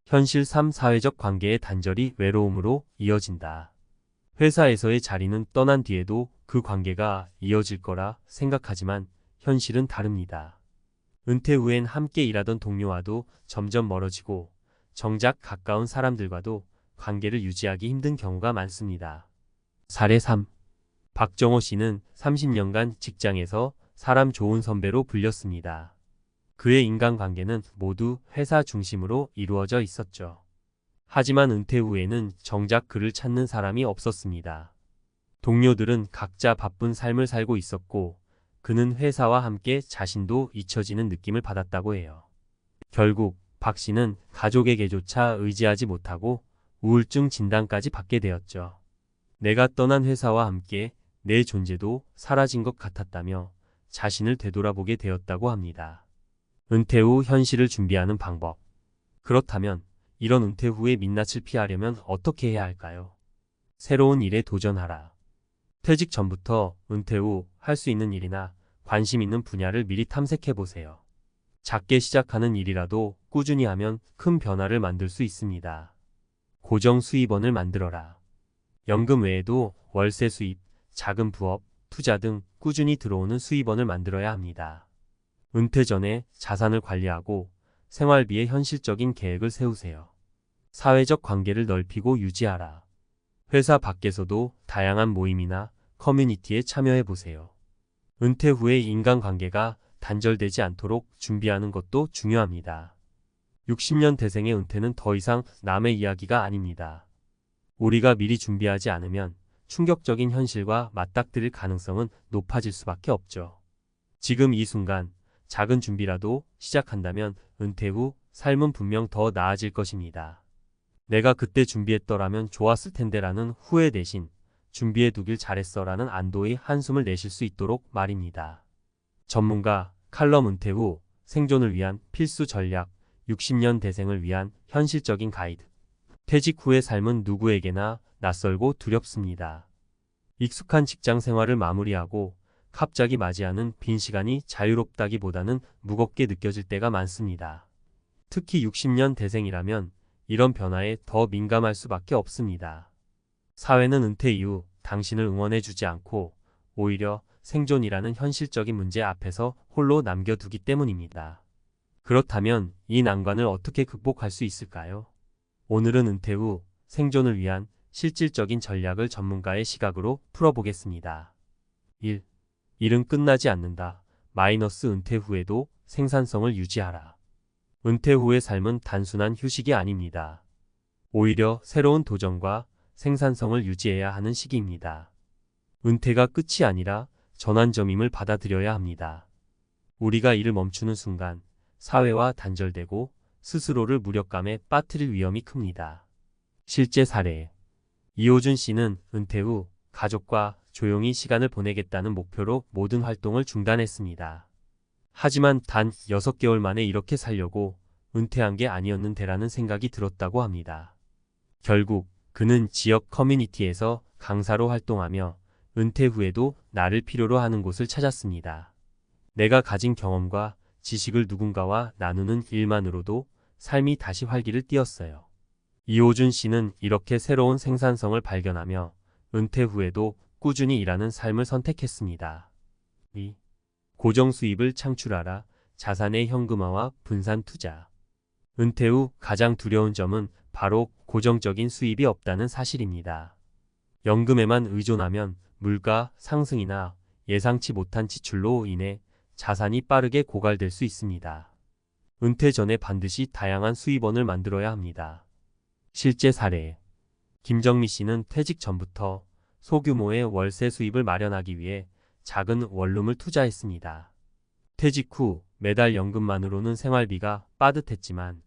현실 3. 사회적 관계의 단절이 외로움으로 이어진다. 회사에서의 자리는 떠난 뒤에도 그 관계가 이어질 거라 생각하지만 현실은 다릅니다. 은퇴 후엔 함께 일하던 동료와도 점점 멀어지고 정작 가까운 사람들과도 관계를 유지하기 힘든 경우가 많습니다. 사례 3. 박정호 씨는 30년간 직장에서 사람 좋은 선배로 불렸습니다. 그의 인간관계는 모두 회사 중심으로 이루어져 있었죠. 하지만 은퇴 후에는 정작 그를 찾는 사람이 없었습니다. 동료들은 각자 바쁜 삶을 살고 있었고 그는 회사와 함께 자신도 잊혀지는 느낌을 받았다고 해요. 결국 박 씨는 가족에게조차 의지하지 못하고 우울증 진단까지 받게 되었죠. 내가 떠난 회사와 함께 내 존재도 사라진 것 같았다며 자신을 되돌아보게 되었다고 합니다. 은퇴 후 현실을 준비하는 방법. 그렇다면 이런 은퇴 후의 민낯을 피하려면 어떻게 해야 할까요? 새로운 일에 도전하라. 퇴직 전부터 은퇴 후 할 수 있는 일이나 관심 있는 분야를 미리 탐색해 보세요. 작게 시작하는 일이라도 꾸준히 하면 큰 변화를 만들 수 있습니다. 고정 수입원을 만들어라. 연금 외에도 월세 수입, 작은 부업, 투자 등 꾸준히 들어오는 수입원을 만들어야 합니다. 은퇴 전에 자산을 관리하고 생활비에 현실적인 계획을 세우세요. 사회적 관계를 넓히고 유지하라. 회사 밖에서도 다양한 모임이나 커뮤니티에 참여해 보세요. 은퇴 후에 인간관계가 단절되지 않도록 준비하는 것도 중요합니다. 60년 대생의 은퇴는 더 이상 남의 이야기가 아닙니다. 우리가 미리 준비하지 않으면 충격적인 현실과 맞닥뜨릴 가능성은 높아질 수밖에 없죠. 지금 이 순간 작은 준비라도 시작한다면 은퇴 후 삶은 분명 더 나아질 것입니다. 내가 그때 준비했더라면 좋았을 텐데라는 후회 대신 준비해두길 잘했어라는 안도의 한숨을 내쉴 수 있도록 말입니다. 전문가 칼럼 은퇴 후 생존을 위한 필수 전략 60년 대생을 위한 현실적인 가이드. 퇴직 후의 삶은 누구에게나 낯설고 두렵습니다. 익숙한 직장 생활을 마무리하고 갑자기 맞이하는 빈 시간이 자유롭다기보다는 무겁게 느껴질 때가 많습니다. 특히 60년 대생이라면 이런 변화에 더 민감할 수밖에 없습니다. 사회는 은퇴 이후 당신을 응원해주지 않고 오히려 생존이라는 현실적인 문제 앞에서 홀로 남겨두기 때문입니다. 그렇다면 이 난관을 어떻게 극복할 수 있을까요? 오늘은 은퇴 후 생존을 위한 실질적인 전략을 전문가의 시각으로 풀어보겠습니다. 1. 일은 끝나지 않는다. 마이너스 은퇴 후에도 생산성을 유지하라. 은퇴 후의 삶은 단순한 휴식이 아닙니다. 오히려 새로운 도전과 생산성을 유지해야 하는 시기입니다. 은퇴가 끝이 아니라 전환점임을 받아들여야 합니다. 우리가 일을 멈추는 순간 사회와 단절되고 스스로를 무력감에 빠뜨릴 위험이 큽니다. 실제 사례. 이호준 씨는 은퇴 후 가족과 조용히 시간을 보내겠다는 목표로 모든 활동을 중단했습니다. 하지만 단 6개월 만에 이렇게 살려고 은퇴한 게 아니었는데라는 생각이 들었다고 합니다. 결국 그는 지역 커뮤니티에서 강사로 활동하며 은퇴 후에도 나를 필요로 하는 곳을 찾았습니다. 내가 가진 경험과 지식을 누군가와 나누는 일만으로도 삶이 다시 활기를 띠었어요. 이호준 씨는 이렇게 새로운 생산성을 발견하며 은퇴 후에도 꾸준히 일하는 삶을 선택했습니다. 2. 고정 수입을 창출하라. 자산의 현금화와 분산 투자. 은퇴 후 가장 두려운 점은 바로 고정적인 수입이 없다는 사실입니다. 연금에만 의존하면 물가 상승이나 예상치 못한 지출로 인해 자산이 빠르게 고갈될 수 있습니다. 은퇴 전에 반드시 다양한 수입원을 만들어야 합니다. 실제 사례. 김정미 씨는 퇴직 전부터 소규모의 월세 수입을 마련하기 위해 작은 원룸을 투자했습니다. 퇴직 후 매달 연금만으로는 생활비가 빠듯했지만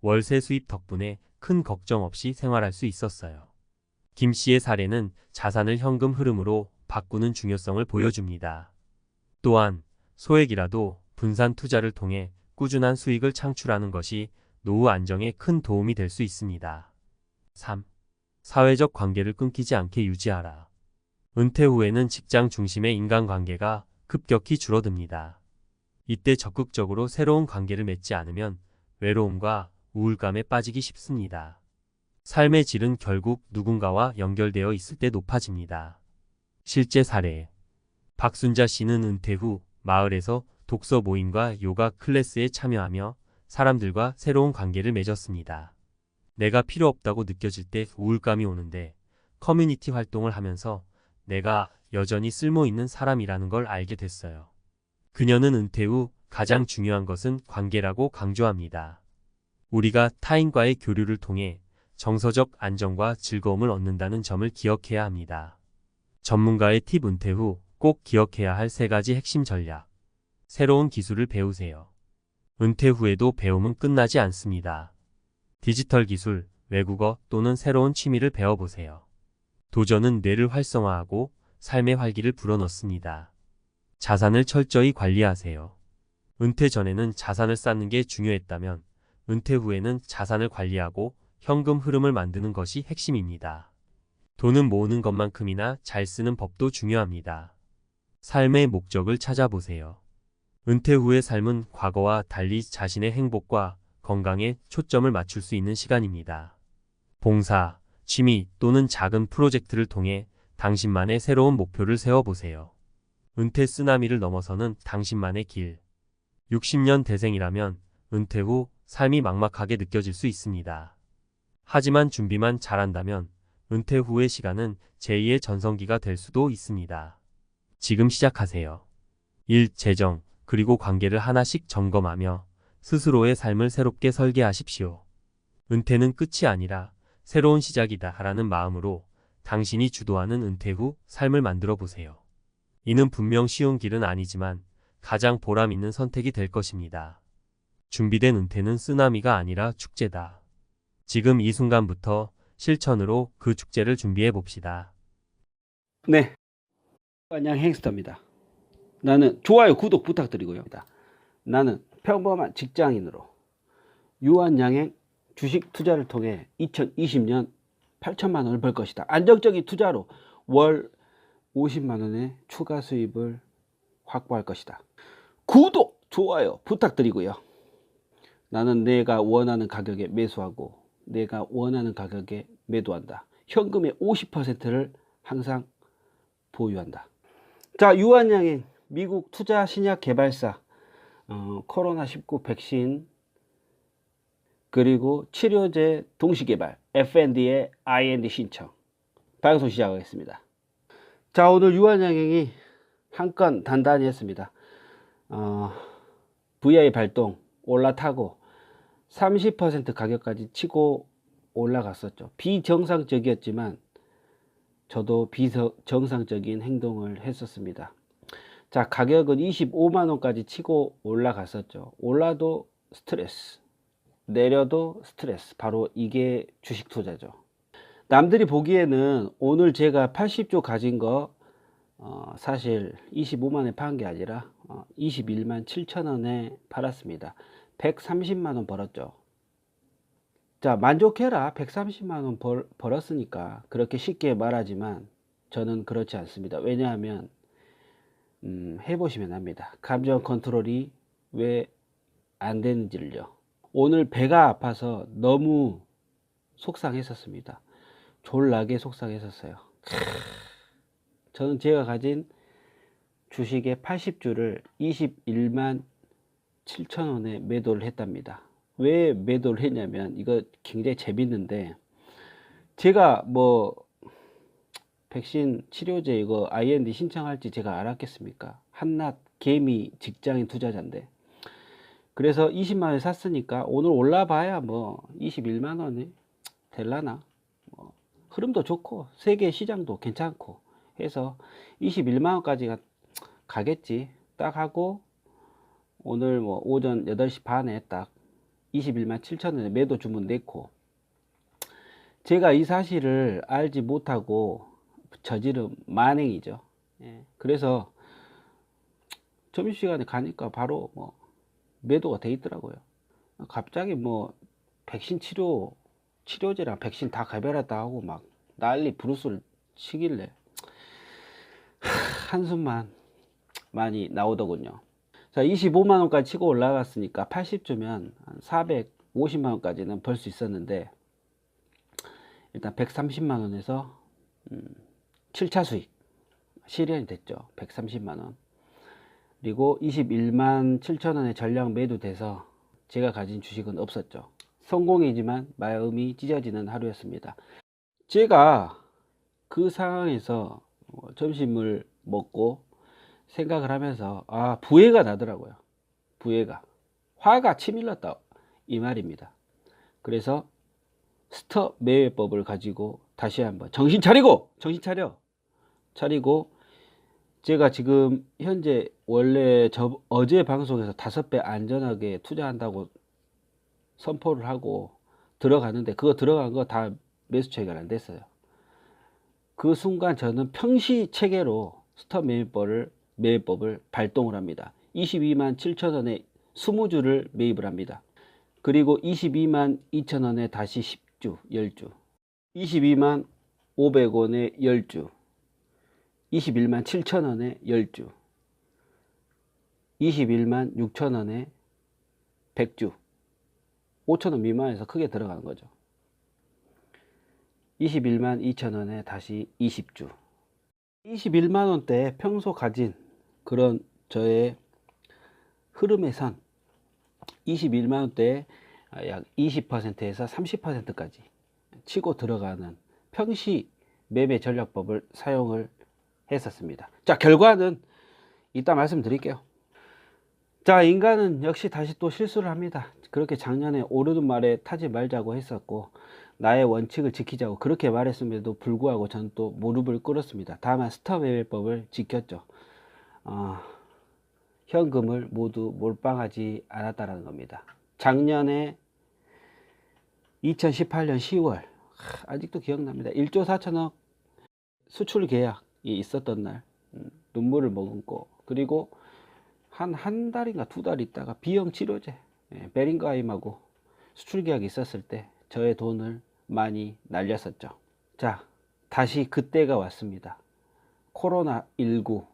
월세 수입 덕분에 큰 걱정 없이 생활할 수 있었어요. 김 씨의 사례는 자산을 현금 흐름으로 바꾸는 중요성을 보여줍니다. 또한 소액이라도 분산 투자를 통해 꾸준한 수익을 창출하는 것이 노후 안정에 큰 도움이 될 수 있습니다. 3. 사회적 관계를 끊기지 않게 유지하라. 은퇴 후에는 직장 중심의 인간관계가 급격히 줄어듭니다. 이때 적극적으로 새로운 관계를 맺지 않으면 외로움과 우울감에 빠지기 쉽습니다. 삶의 질은 결국 누군가와 연결되어 있을 때 높아집니다. 실제 사례. 박순자 씨는 은퇴 후 마을에서 독서 모임과 요가 클래스에 참여하며 사람들과 새로운 관계를 맺었습니다. 내가 필요 없다고 느껴질 때 우울감이 오는데 커뮤니티 활동을 하면서 내가 여전히 쓸모 있는 사람이라는 걸 알게 됐어요. 그녀는 은퇴 후 가장 중요한 것은 관계라고 강조합니다. 우리가 타인과의 교류를 통해 정서적 안정과 즐거움을 얻는다는 점을 기억해야 합니다. 전문가의 팁. 은퇴 후 꼭 기억해야 할 3가지 핵심 전략. 새로운 기술을 배우세요. 은퇴 후에도 배움은 끝나지 않습니다. 디지털 기술, 외국어 또는 새로운 취미를 배워보세요. 도전은 뇌를 활성화하고 삶의 활기를 불어넣습니다. 자산을 철저히 관리하세요. 은퇴 전에는 자산을 쌓는 게 중요했다면 은퇴 후에는 자산을 관리하고 현금 흐름을 만드는 것이 핵심입니다. 돈은 모으는 것만큼이나 잘 쓰는 법도 중요합니다. 삶의 목적을 찾아보세요. 은퇴 후의 삶은 과거와 달리 자신의 행복과 건강에 초점을 맞출 수 있는 시간입니다. 봉사, 취미 또는 작은 프로젝트를 통해 당신만의 새로운 목표를 세워보세요. 은퇴 쓰나미를 넘어서는 당신만의 길. 60년 대생이라면 은퇴 후 삶이 막막하게 느껴질 수 있습니다. 하지만 준비만 잘한다면 은퇴 후의 시간은 제2의 전성기가 될 수도 있습니다. 지금 시작하세요. 1. 재정, 그리고 관계를 하나씩 점검하며 스스로의 삶을 새롭게 설계하십시오. 은퇴는 끝이 아니라 새로운 시작이다 라는 마음으로 당신이 주도하는 은퇴 후 삶을 만들어 보세요. 이는 분명 쉬운 길은 아니지만 가장 보람 있는 선택이 될 것입니다. 준비된 은퇴는 쓰나미가 아니라 축제다. 지금 이 순간부터 실천으로 그 축제를 준비해 봅시다. 네, 안녕 행스터입니다. 나는 좋아요, 구독 부탁드리고요. 나는 평범한 직장인으로 유한양행 주식 투자를 통해 2020년 8천만 원을 벌 것이다. 안정적인 투자로 월 50만 원의 추가 수입을 확보할 것이다. 구독, 좋아요 부탁드리고요. 나는 내가 원하는 가격에 매수하고 내가 원하는 가격에 매도한다. 현금의 50%를 항상 보유한다. 자, 유한양행 미국 투자 신약 개발사, 코로나19 백신 그리고 치료제 동시 개발 F&D의 IND 신청 방송 시작하겠습니다. 자, 오늘 유한양행이 한 건 단단히 했습니다. VI 발동 올라타고 30% 가격까지 치고 올라갔었죠. 비정상적이었지만 저도 비정상적인 행동을 했었습니다. 자, 가격은 25만원까지 치고 올라갔었죠. 올라도 스트레스, 내려도 스트레스. 바로 이게 주식 투자죠. 남들이 보기에는 오늘 제가 80조 가진 거 사실 25만원에 판 게 아니라 21만 7천원에 팔았습니다. 130만원 벌었죠. 자, 만족해라. 130만원 벌었으니까 그렇게 쉽게 말하지만 저는 그렇지 않습니다. 왜냐하면 해보시면 압니다. 감정 컨트롤이 왜 안 되는지를요. 오늘 배가 아파서 너무 속상했었습니다. 졸라게 속상했었어요. 저는 제가 가진 주식의 80주를 21만 7천원에 매도를 했답니다. 왜 매도를 했냐면 이거 굉장히 재밌는데 제가 뭐 백신 치료제 이거 IND 신청할지 제가 알았겠습니까? 한낱 개미 직장인 투자자인데 그래서 20만원에 샀으니까 오늘 올라봐야 뭐 21만원이 될라나 뭐 흐름도 좋고 세계 시장도 괜찮고 해서 21만원까지 가겠지 딱 하고 오늘 뭐 오전 8시 반에 딱 21만 7천원에 매도 주문 냈고 제가 이 사실을 알지 못하고 저지른 만행이죠. 예, 그래서 점심시간에 가니까 바로 뭐 매도가 돼 있더라고요. 갑자기 뭐 백신 치료제랑 백신 다 개발했다 하고 막 난리 부르스를 치길래 한숨만 많이 나오더군요. 자, 25만 원까지 치고 올라갔으니까 80주면 한 450만 원까지는 벌 수 있었는데 일단 130만 원에서 7차 수익 실현이 됐죠. 130만 원. 그리고 21만 7천 원의 전량 매도돼서 제가 가진 주식은 없었죠. 성공이지만 마음이 찢어지는 하루였습니다. 제가 그 상황에서 점심을 먹고 생각을 하면서 부해가 나더라고요. 부해가. 화가 치밀렀다 이 말입니다. 그래서 스톱 매매법을 가지고 다시 한번 정신 차리고 제가 지금 현재 원래 어제 방송에서 5배 안전하게 투자한다고 선포를 하고 들어갔는데 그거 들어간 거 다 매수 체결 안 됐어요. 그 순간 저는 평시 체계로 스톱 매매법을 발동을 합니다. 22만 7천 원에 20주를 매입을 합니다. 그리고 22만 2천 원에 다시 10주 22만 500원에 10주 21만 7천 원에 10주 21만 6천 원에 100주 5천 원 미만에서 크게 들어가는 거죠. 21만 2천 원에 다시 20주 21만 원대 평소 가진 그런 저의 흐름의 선 21만 원대에 약 20%에서 30%까지 치고 들어가는 평시 매매 전략법을 사용을 했었습니다. 자, 결과는 이따 말씀드릴게요. 자, 인간은 역시 다시 또 실수를 합니다. 그렇게 작년에 오르는 말에 타지 말자고 했었고 나의 원칙을 지키자고 그렇게 말했음에도 불구하고 저는 또 무릎을 꿇었습니다. 다만 스톱 매매법을 지켰죠. 현금을 모두 몰빵하지 않았다는 겁니다. 작년에 2018년 10월 아직도 기억납니다. 1조 4천억 수출 계약이 있었던 날 눈물을 머금고 그리고 한 달인가 2달 있다가 비형 치료제 베링가임하고 수출 계약이 있었을 때 저의 돈을 많이 날렸었죠. 자, 다시 그때가 왔습니다. 코로나19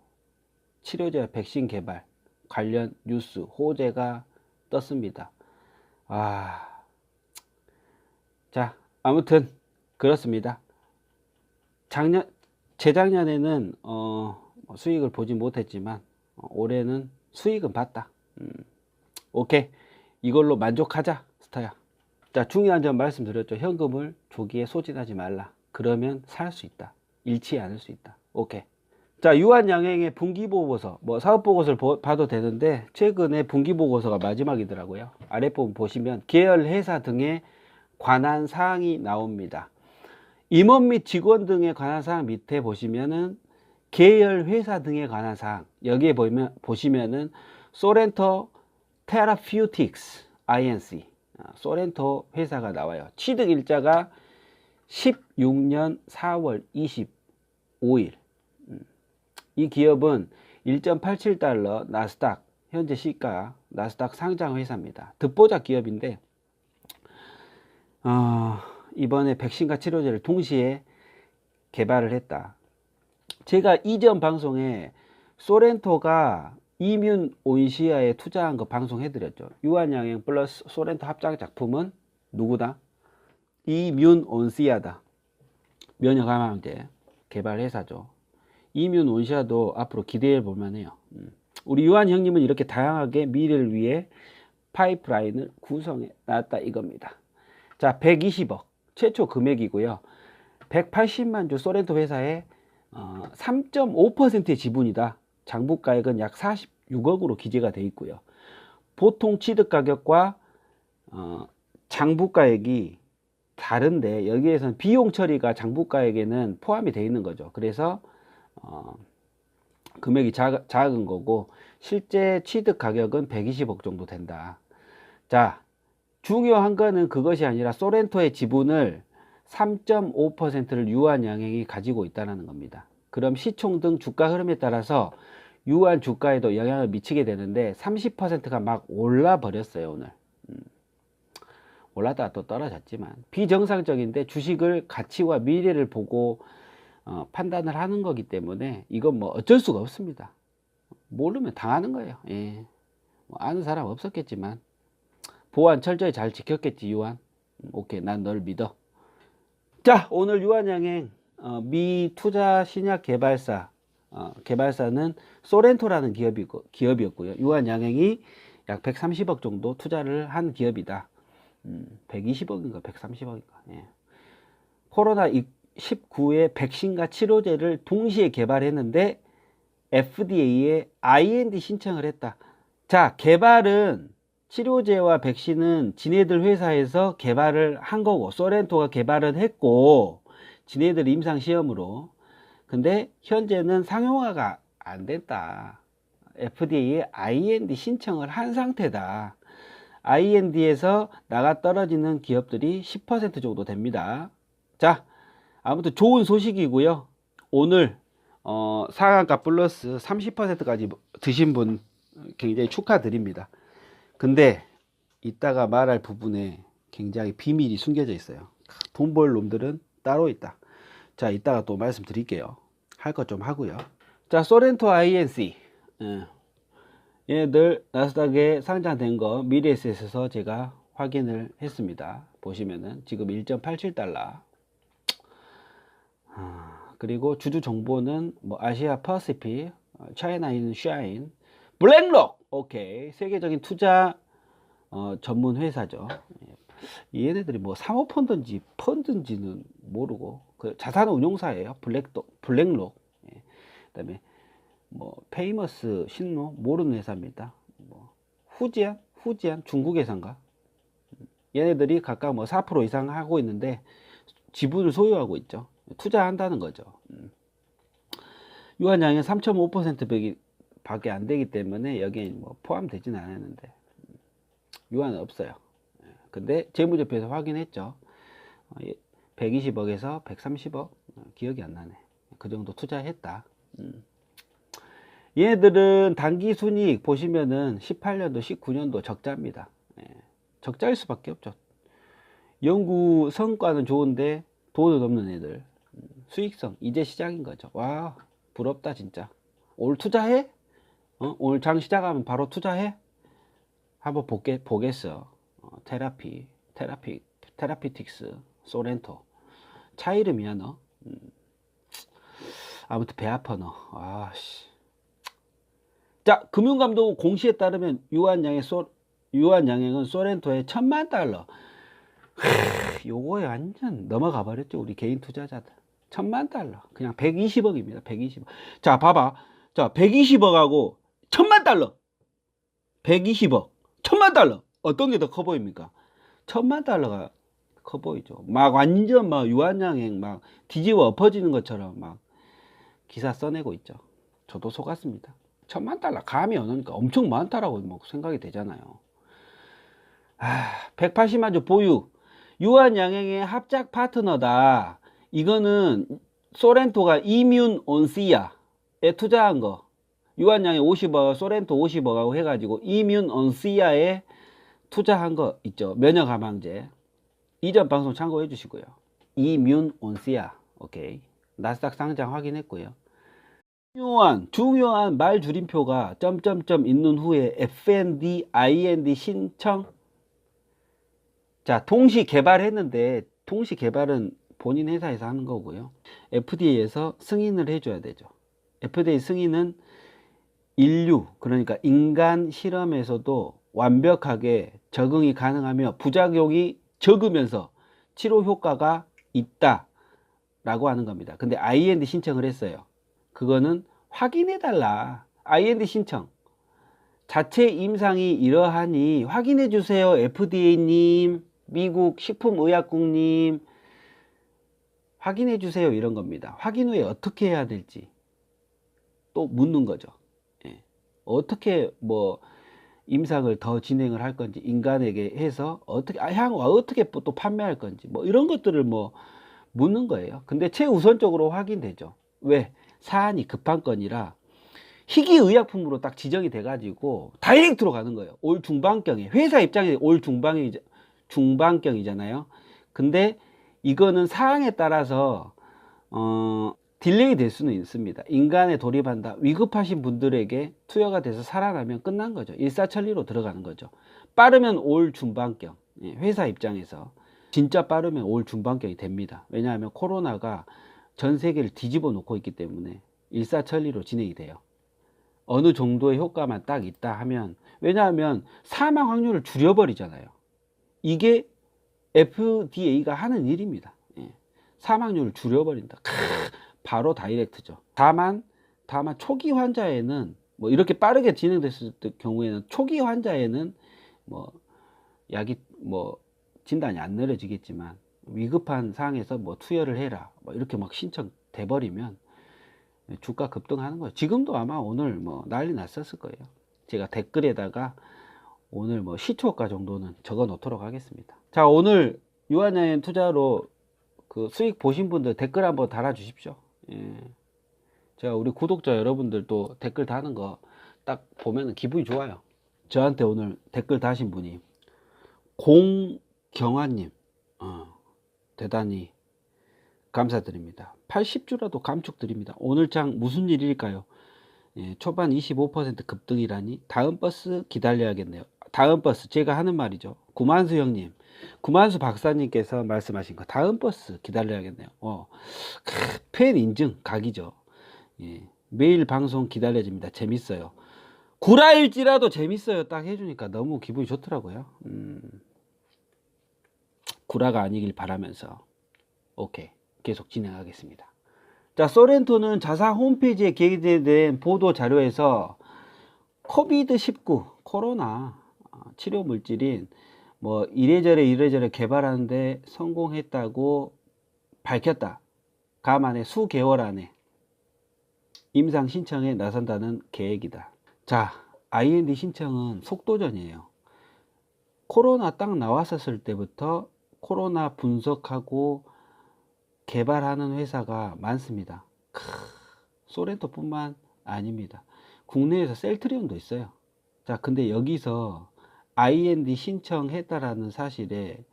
치료제 백신 개발 관련 뉴스 호재가 떴습니다. 자, 아무튼 그렇습니다. 재작년에는 수익을 보지 못했지만 올해는 수익은 봤다. 오케이, 이걸로 만족하자 스타야. 자, 중요한 점 말씀드렸죠. 현금을 조기에 소진하지 말라. 그러면 살 수 있다. 잃지 않을 수 있다. 오케이. 자, 유한양행의 분기보고서, 사업보고서를 봐도 되는데 최근에 분기보고서가 마지막이더라고요. 아랫부분 보시면 계열 회사 등에 관한 사항이 나옵니다. 임원 및 직원 등에 관한 사항 밑에 보시면은 계열 회사 등에 관한 사항, 여기에 보시면은 소렌토 테라퓨틱스 INC 소렌토 회사가 나와요. 취득 일자가 16년 4월 25일. 이 기업은 1.87달러 나스닥 현재 시가 나스닥 상장 회사입니다. 듣보잡 기업인데 이번에 백신과 치료제를 동시에 개발을 했다. 제가 이전 방송에 소렌토가 이뮨 온시아에 투자한 거 방송해드렸죠. 유한양행 플러스 소렌토 합작 작품은 누구다? 이뮨 온시아다. 면역암제 개발 회사죠. 이뮨 온시아도 앞으로 기대해 볼만해요. 우리 유한 형님은 이렇게 다양하게 미래를 위해 파이프라인을 구성해 놨다 이겁니다. 자, 120억 최초 금액이고요. 180만 주 소렌토 회사의 3.5%의 지분이다. 장부가액은 약 46억으로 기재가 되어 있고요. 보통 취득 가격과 장부가액이 다른데 여기에서는 비용 처리가 장부가액에는 포함이 되어 있는 거죠. 그래서 금액이 작은 거고 실제 취득 가격은 120억 정도 된다. 자, 중요한 거는 그것이 아니라 소렌토의 지분을 3.5%를 유한양행이 가지고 있다는 겁니다. 그럼 시총 등 주가 흐름에 따라서 유한 주가에도 영향을 미치게 되는데 30%가 막 올라 버렸어요. 오늘 올랐다가 또 떨어졌지만 비정상적인데 주식을 가치와 미래를 보고 판단을 하는 거기 때문에 이건 뭐 어쩔 수가 없습니다. 모르면 당하는 거예요. 예. 뭐 아는 사람 없었겠지만 보안 철저히 잘 지켰겠지. 유한. 오케이, 난 널 믿어. 자, 오늘 유한양행 미 투자 신약 개발사 개발사는 소렌토라는 기업이었고요. 유한양행이 약 130억 정도 투자를 한 기업이다. 120억인가 130억인가. 예. 코로나19의 백신과 치료제를 동시에 개발했는데 FDA에 IND 신청을 했다. 자, 개발은 치료제와 백신은 지네들 회사에서 개발을 한 거고 소렌토가 개발을 했고 지네들 임상시험으로. 근데 현재는 상용화가 안 됐다. FDA에 IND 신청을 한 상태다. IND에서 나가 떨어지는 기업들이 10% 정도 됩니다. 자, 아무튼 좋은 소식이고요. 오늘 상한가 플러스 30%까지 드신 분 굉장히 축하드립니다. 근데 이따가 말할 부분에 굉장히 비밀이 숨겨져 있어요. 돈 벌 놈들은 따로 있다. 자, 이따가 또 말씀드릴게요. 할 것 좀 하고요. 자, 소렌토 INC 얘네들 나스닥에 상장된 거 미래에셋에서 제가 확인을 했습니다. 보시면은 지금 1.87달러. 그리고 주주 정보는 뭐 아시아 퍼시픽, 차이나 인 샤인, 블랙록. 오케이. 세계적인 투자 전문 회사죠. 얘네들이 뭐 사모펀드인지 펀드인지는 모르고 그 자산운용사예요. 블랙록. 그다음에 뭐 페이머스 신노 모르는 회사입니다. 뭐 후지안 중국 회사인가. 얘네들이 각각 뭐 4% 이상 하고 있는데 지분을 소유하고 있죠. 투자한다는 거죠. 유한양이 3.5% 밖에 안 되기 때문에 여기에 뭐 포함되진 않았는데 유한은 없어요. 근데 재무제표에서 확인했죠. 120억에서 130억 기억이 안 나네. 그 정도 투자했다. 얘네들은 단기순이익 보시면은 18년도 19년도 적자입니다. 적자일 수밖에 없죠. 연구 성과는 좋은데 돈은 없는 애들. 수익성 이제 시작인 거죠. 와, 부럽다 진짜. 오늘 투자해? 오늘 장 시작하면 바로 투자해? 한번 보겠어. 테라피틱스 소렌토 차 이름이야 너. 아무튼 배 아파 너. 아씨. 자, 금융감독 공시에 따르면 유한양행은 소렌토에 1000만 달러. 요거에 완전 넘어가 버렸죠. 우리 개인 투자자들. 1000만 달러. 그냥 120억입니다. 120억. 자, 봐봐. 자, 120억하고 1000만 달러. 120억. 1000만 달러. 어떤 게 더 커 보입니까? 1000만 달러가 커 보이죠. 막 완전 막 유한양행 막 뒤집어 엎어지는 것처럼 막 기사 써내고 있죠. 저도 속았습니다. 1000만 달러 감이 오니까 엄청 많다라고 뭐 생각이 되잖아요. 180만 주 보유. 유한양행의 합작 파트너다. 이거는 소렌토가 이뮨 온시아에 투자한 거. 유한양행 50억, 소렌토 50억하고 해가지고 이뮨 온시아에 투자한 거 있죠. 면역 감항제. 이전 방송 참고해 주시고요. 이뮨 온시아. 오케이. 나스닥 상장 확인했고요. 중요한 말 줄임표가 점점점 있는 후에 FND, IND 신청. 자, 동시 개발했는데 동시 개발은 본인 회사에서 하는 거고요. FDA에서 승인을 해줘야 되죠. FDA 승인은 인류, 그러니까 인간 실험에서도 완벽하게 적응이 가능하며 부작용이 적으면서 치료 효과가 있다 라고 하는 겁니다. 근데 IND 신청을 했어요. 그거는 확인해달라. IND 신청. 자체 임상이 이러하니 확인해주세요. FDA님, 미국 식품의약국님, 확인해주세요. 이런 겁니다. 확인 후에 어떻게 해야 될지 또 묻는 거죠. 어떻게 뭐 임상을 더 진행을 할 건지, 인간에게 해서 어떻게 향후 어떻게 또 판매할 건지 뭐 이런 것들을 뭐 묻는 거예요. 근데 최우선적으로 확인되죠. 왜? 사안이 급한 건이라 희귀의약품으로 딱 지정이 돼 가지고 다이렉트로 가는 거예요. 올 중반경에 회사 입장에 올 중반경이잖아요. 근데 이거는 상황에 따라서 딜레이 될 수는 있습니다. 인간에 돌입한다. 위급하신 분들에게 투여가 돼서 살아나면 끝난 거죠. 일사천리로 들어가는 거죠. 빠르면 올 중반경. 회사 입장에서 진짜 빠르면 올 중반경이 됩니다. 왜냐하면 코로나가 전 세계를 뒤집어 놓고 있기 때문에 일사천리로 진행이 돼요. 어느 정도의 효과만 딱 있다 하면, 왜냐하면 사망 확률을 줄여버리잖아요. 이게 FDA가 하는 일입니다. 사망률을 줄여버린다. 바로 다이렉트죠. 다만 초기 환자에는 뭐 이렇게 빠르게 진행됐을 경우에는 초기 환자에는 뭐 약이 뭐 진단이 안 내려지겠지만 위급한 상황에서 뭐 투여를 해라 뭐 이렇게 막 신청돼 버리면 주가 급등하는 거예요. 지금도 아마 오늘 뭐 난리 났었을 거예요. 제가 댓글에다가 오늘 뭐 시초가 정도는 적어 놓도록 하겠습니다. 자, 오늘 유한양행 투자로 그 수익 보신 분들 댓글 한번 달아 주십시오. 제가 우리 구독자 여러분들도 댓글 다는 거 딱 보면 기분이 좋아요. 저한테 오늘 댓글 다신 분이 공경화님, 대단히 감사드립니다. 80주라도 감축드립니다. 오늘 장 무슨 일일까요? 초반 25% 급등이라니 다음 버스 기다려야겠네요. 다음 버스 제가 하는 말이죠. 구만수 형님, 구만수 박사님께서 말씀하신 거 다음 버스 기다려야겠네요. 팬 인증 각이죠. 매일 방송 기다려집니다. 재밌어요. 구라일지라도 재밌어요. 딱 해주니까 너무 기분이 좋더라고요. 구라가 아니길 바라면서 오케이, 계속 진행하겠습니다. 자, 소렌토는 자사 홈페이지에 게재된 보도 자료에서 코비드-19 코로나 치료 물질인 뭐 이래저래 개발하는데 성공했다고 밝혔다. 감안해 수개월 안에 임상 신청에 나선다는 계획이다. 자, IND 신청은 속도전이에요. 코로나 딱 나왔었을 때부터 코로나 분석하고 개발하는 회사가 많습니다. 소렌토뿐만 아닙니다. 국내에서 셀트리온도 있어요. 자, 근데 여기서 IND 신청했다라는 사실에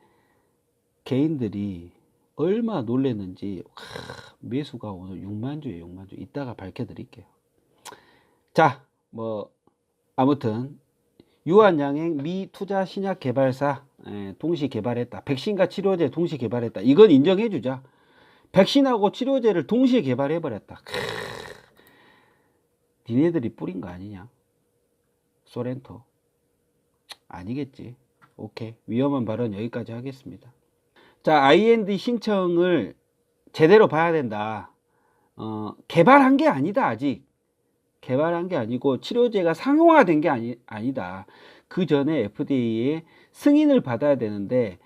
개인들이 얼마나 놀랐는지 매수가 오늘 6만주예요. 6만주. 이따가 밝혀드릴게요. 자, 뭐 아무튼 유한양행 미 투자 신약 개발사 동시 개발했다. 백신과 치료제 동시 개발했다. 이건 인정해주자. 백신하고 치료제를 동시에 개발해버렸다. 니네들이 뿌린 거 아니냐? 소렌토. 아니겠지. 오케이. 위험한 발언 여기까지 하겠습니다. 자, IND 신청을 제대로 봐야 된다. 개발한 게 아니다. 아직. 개발한 게 아니고 치료제가 상용화된 게 아니다. 그 전에 FDA의 승인을 받아야 되는데,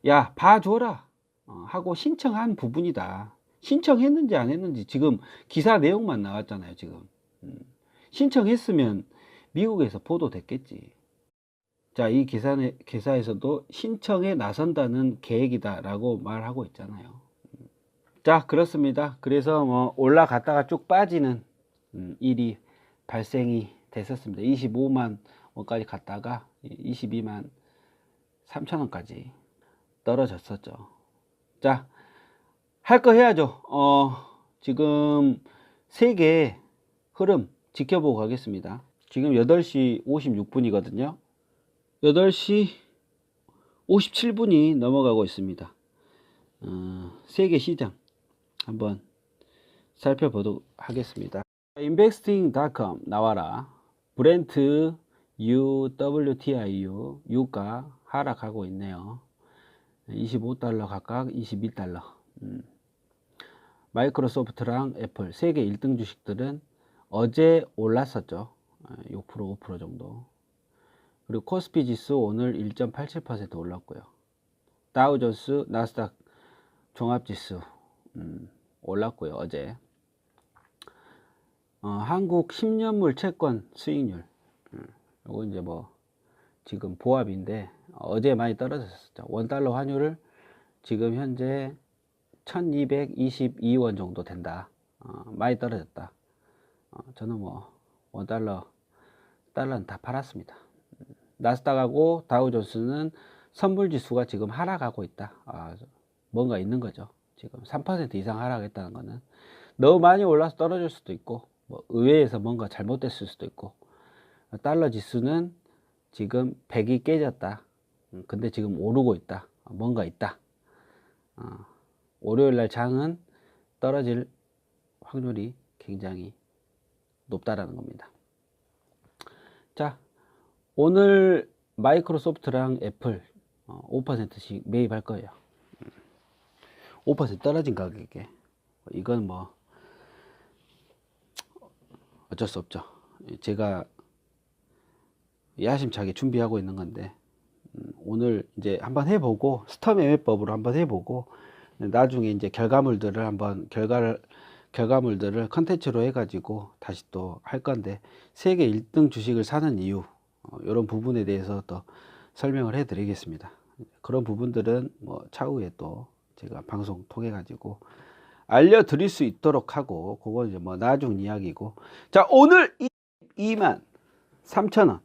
야, 봐줘라. 하고 신청한 부분이다. 신청했는지 안 했는지 지금 기사 내용만 나왔잖아요. 지금 신청했으면 미국에서 보도됐겠지. 자, 이 기사에서도 신청에 나선다는 계획이다 라고 말하고 있잖아요. 자, 그렇습니다. 그래서 뭐 올라갔다가 쭉 빠지는 일이 발생이 됐었습니다. 25만 원까지 갔다가 22만 3천 원까지 떨어졌었죠. 자, 할 거 해야죠. 지금 세계 흐름 지켜보고 가겠습니다. 지금 8시 56분이거든요. 8시 57분이 넘어가고 있습니다. 세계 시장 한번 살펴보도록 하겠습니다. investing.com 나와라. 브렌트 WTIU 유가 하락하고 있네요. 25달러 각각 22달러. 마이크로소프트랑 애플 세계 1등 주식들은 어제 올랐었죠. 6% 5% 정도. 그리고 코스피 지수 오늘 1.87% 올랐고요. 다우존스 나스닥 종합지수 올랐고요. 어제 한국 10년물 채권 수익률 이거 이제 뭐 지금 보합인데 어제 많이 떨어졌었죠. 원달러 환율을 지금 현재 1222원 정도 된다. 많이 떨어졌다. 저는 뭐 원달러는 다 팔았습니다. 나스닥하고 다우존스는 선물 지수가 지금 하락하고 있다. 뭔가 있는 거죠. 지금 3% 이상 하락했다는 거는 너무 많이 올라서 떨어질 수도 있고, 뭐 의회에서 뭔가 잘못됐을 수도 있고, 달러 지수는 지금 100이 깨졌다. 근데 지금 오르고 있다. 뭔가 있다. 월요일 날 장은 떨어질 확률이 굉장히 높다라는 겁니다. 자, 오늘 마이크로소프트랑 애플 5%씩 매입할 거예요. 5% 떨어진 가격에. 이건 뭐 어쩔 수 없죠. 제가 야심차게 준비하고 있는 건데, 오늘 이제 한번 해보고, 스톱 매매법으로 한번 해보고, 나중에 이제 결과물들을 컨텐츠로 해가지고 다시 또 할 건데, 세계 1등 주식을 사는 이유, 이런 부분에 대해서 또 설명을 해 드리겠습니다. 그런 부분들은 뭐 차후에 또 제가 방송 통해 가지고 알려드릴 수 있도록 하고, 그건 이제 뭐 나중 이야기고. 자, 오늘 23,000원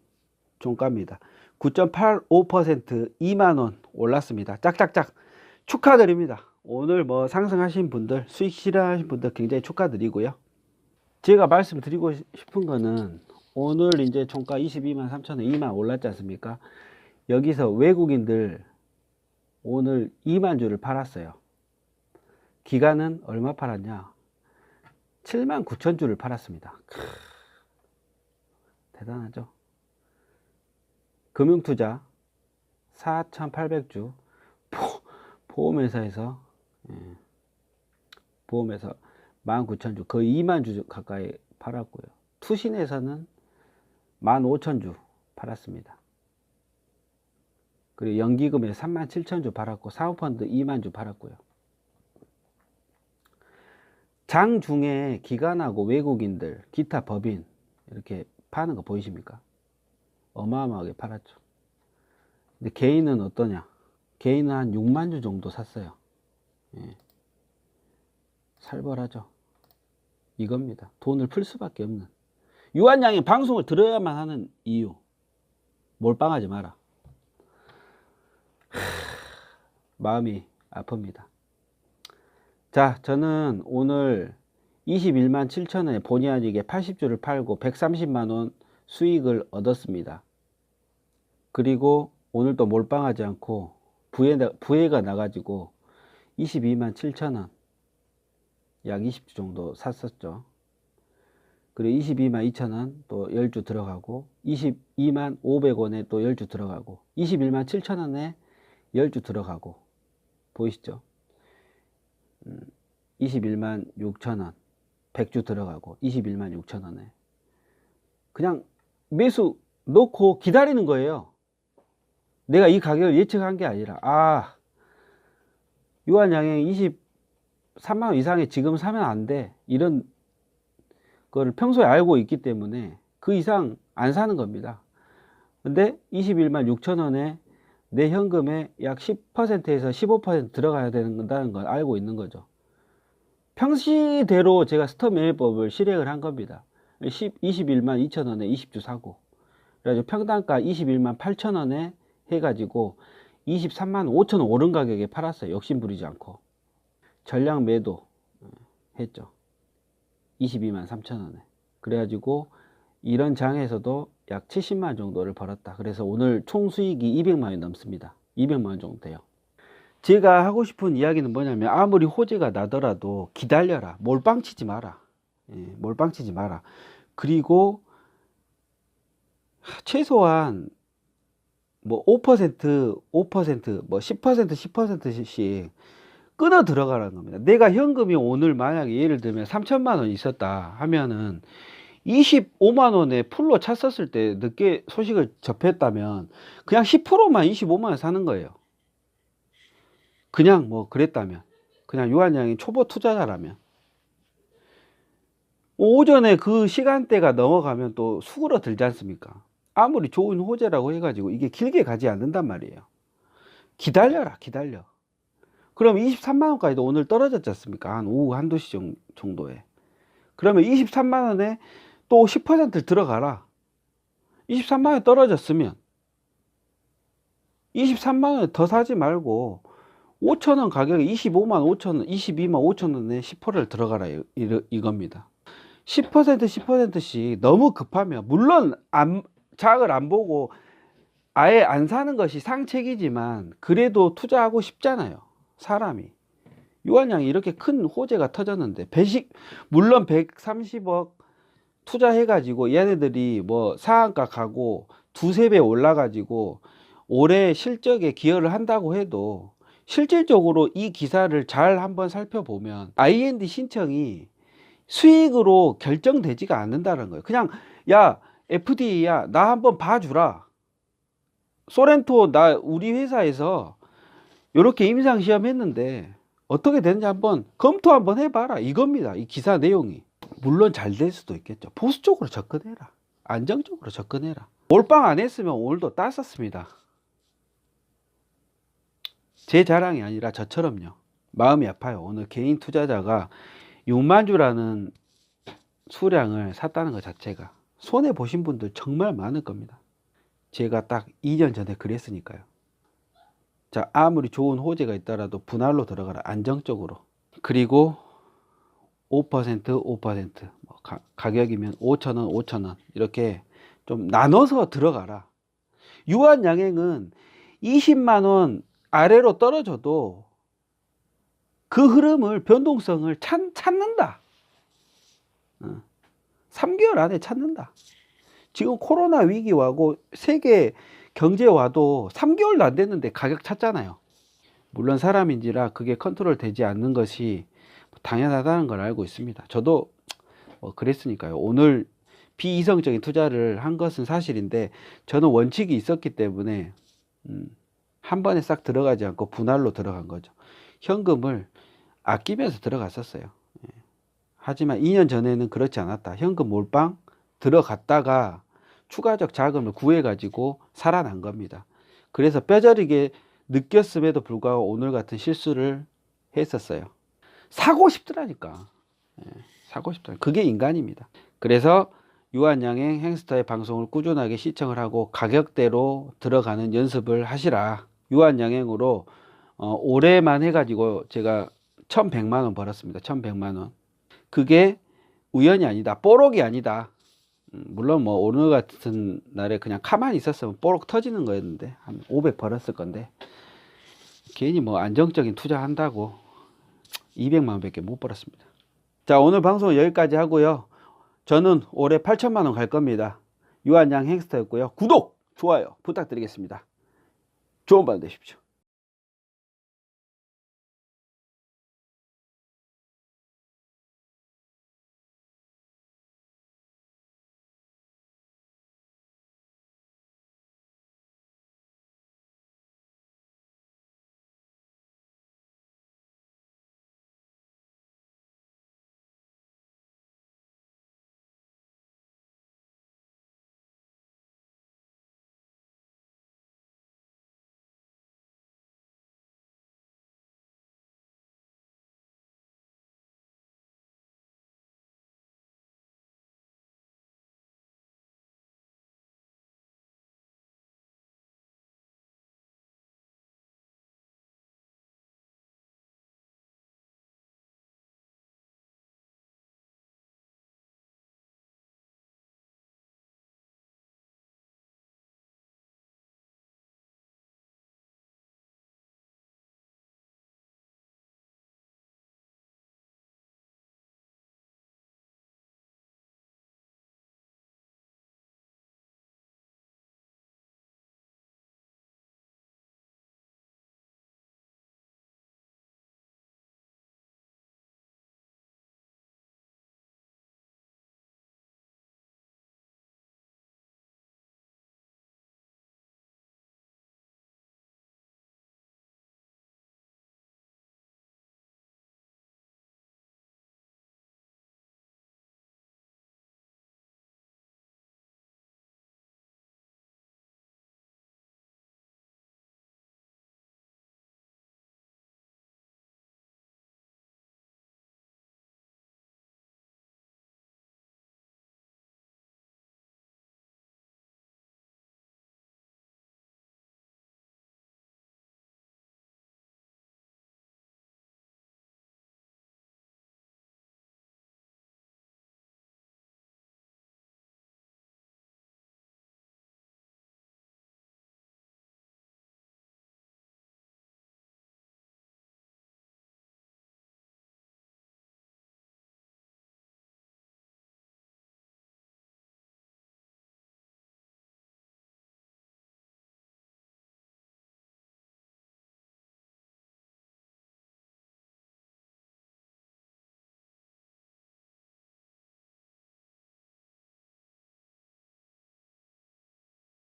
종가입니다. 9.85% 2만원 올랐습니다. 짝짝짝 축하드립니다. 오늘 뭐 상승하신 분들, 수익 실현하신 분들 굉장히 축하드리고요. 제가 말씀드리고 싶은 거는, 오늘 이제 종가 223,000원 2만 올랐지 않습니까? 여기서 외국인들 오늘 2만 주를 팔았어요. 기간은 얼마 팔았냐? 79,000주를 팔았습니다. 대단하죠? 금융투자 4,800주, 보험회사에서 19,000주, 거의 2만 주 가까이 팔았고요. 투신에서는 15,000주 팔았습니다. 그리고 연기금에 37,000주 팔았고, 사모펀드 2만 주 팔았고요. 장 중에 기관하고 외국인들, 기타 법인 이렇게 파는 거 보이십니까? 어마어마하게 팔았죠. 근데 개인은 어떠냐? 개인은 한 6만 주 정도 샀어요. 살벌하죠. 이겁니다. 돈을 풀 수밖에 없는. 유한양의 방송을 들어야만 하는 이유. 몰빵하지 마라. 마음이 아픕니다. 자, 저는 오늘 21만 7천원에 본의 아니게 80주를 팔고 130만원 수익을 얻었습니다. 그리고 오늘 또 몰빵하지 않고 부해가 나가지고 22만 7천원 약 20주 정도 샀었죠. 그리고 22만 2천원 또 10주 들어가고, 22만 500원에 또 10주 들어가고, 21만 7천원에 10주 들어가고, 보이시죠? 21만 6천원 100주 들어가고, 21만 6천원에 그냥 매수 넣고 기다리는 거예요. 내가 이 가격을 예측한 게 아니라, 유한양행 23만원 이상에 지금 사면 안 돼, 이런 거를 평소에 알고 있기 때문에 그 이상 안 사는 겁니다. 근데 21만 6천원에 내 현금에 약 10%에서 15% 들어가야 된다는 걸 알고 있는 거죠. 평시대로 제가 스톱 매매법을 실행을 한 겁니다. 21만 2천원에 20주 사고, 그래가지고 평단가 21만 8천원에 해가지고 23만 5천원 오른 가격에 팔았어요. 욕심 부리지 않고. 전량 매도 했죠. 22만 3천원에. 그래가지고 이런 장에서도 약 70만 정도를 벌었다. 그래서 오늘 총 수익이 200만원이 넘습니다. 200만원 정도 돼요. 제가 하고 싶은 이야기는 뭐냐면, 아무리 호재가 나더라도 기다려라. 몰빵 치지 마라. 몰빵 치지 마라. 그리고 최소한 뭐 5%, 뭐 10%, 10%씩 끊어 들어가라는 겁니다. 내가 현금이 오늘 만약에 예를 들면 3천만 원 있었다 하면은 25만 원에 풀로 찼었을 때 늦게 소식을 접했다면 그냥 10%만 25만 원 사는 거예요. 그냥 뭐 그랬다면, 그냥 유한양이 초보 투자자라면. 오전에 그 시간대가 넘어가면 또 수그러들지 않습니까? 아무리 좋은 호재라고 해가지고 이게 길게 가지 않는단 말이에요. 기다려라, 기다려. 그럼 23만원까지도 오늘 떨어졌지 않습니까? 한 오후 1~2시 정도에. 그러면 23만원에 또 10% 들어가라. 23만원 떨어졌으면 23만 원에 더 사지 말고 5천 원 가격에 25만 5천 원, 22만 5천 원에 10%를 들어가라 이겁니다. 10%씩 너무 급하면 물론 장을 안 보고 아예 안 사는 것이 상책이지만 그래도 투자하고 싶잖아요. 사람이. 유한양이 이렇게 큰 호재가 터졌는데 물론 130억 투자해가지고 얘네들이 뭐 상한가 가고 두세 배 올라가지고 올해 실적에 기여를 한다고 해도 실질적으로 이 기사를 잘 한번 살펴보면 IND 신청이 수익으로 결정되지가 않는다는 거예요. 그냥 야 FDA야 나 한번 봐주라. 소렌토 나 우리 회사에서 이렇게 임상시험 했는데 어떻게 되는지 한번 검토 한번 해봐라 이겁니다. 이 기사 내용이. 물론 잘 될 수도 있겠죠. 보수적으로 접근해라. 안정적으로 접근해라. 몰빵 안 했으면 오늘도 땄었습니다. 제 자랑이 아니라 저처럼요. 마음이 아파요. 오늘 개인 투자자가 6만 주라는 수량을 샀다는 것 자체가 손해 보신 분들 정말 많을 겁니다. 제가 딱 2년 전에 그랬으니까요. 자, 아무리 좋은 호재가 있더라도 분할로 들어가라. 안정적으로. 그리고 5%, 5%. 뭐 가격이면 5,000원, 5,000원. 이렇게 좀 나눠서 들어가라. 유한양행은 20만 원 아래로 떨어져도 그 흐름을, 변동성을 찾는다. 3개월 안에 찾는다. 지금 코로나 위기와고 세계 경제와도 3개월도 안 됐는데 가격 찾잖아요. 물론 사람인지라 그게 컨트롤 되지 않는 것이 당연하다는 걸 알고 있습니다. 저도 그랬으니까요. 오늘 비이성적인 투자를 한 것은 사실인데 저는 원칙이 있었기 때문에 한 번에 싹 들어가지 않고 분할로 들어간 거죠. 현금을 아끼면서 들어갔었어요. 하지만 2년 전에는 그렇지 않았다. 현금 몰빵 들어갔다가 추가적 자금을 구해가지고 살아난 겁니다. 그래서 뼈저리게 느꼈음에도 불구하고 오늘 같은 실수를 했었어요. 사고 싶더라니까. 사고 싶더라. 그게 인간입니다. 그래서 유한양행 행스터의 방송을 꾸준하게 시청을 하고 가격대로 들어가는 연습을 하시라. 유한양행으로 올해만 해가지고 제가 1,100만 원 벌었습니다. 1,100만 원. 그게 우연이 아니다. 뽀록이 아니다. 물론 뭐 오늘 같은 날에 그냥 가만히 있었으면 뽀록 터지는 거였는데 한 500 벌었을 건데 괜히 뭐 안정적인 투자한다고 200만 원 밖에 못 벌었습니다. 자, 오늘 방송은 여기까지 하고요. 저는 올해 8천만 원 갈 겁니다. 유한양 행스터였고요. 구독, 좋아요 부탁드리겠습니다. 좋은 밤 되십시오.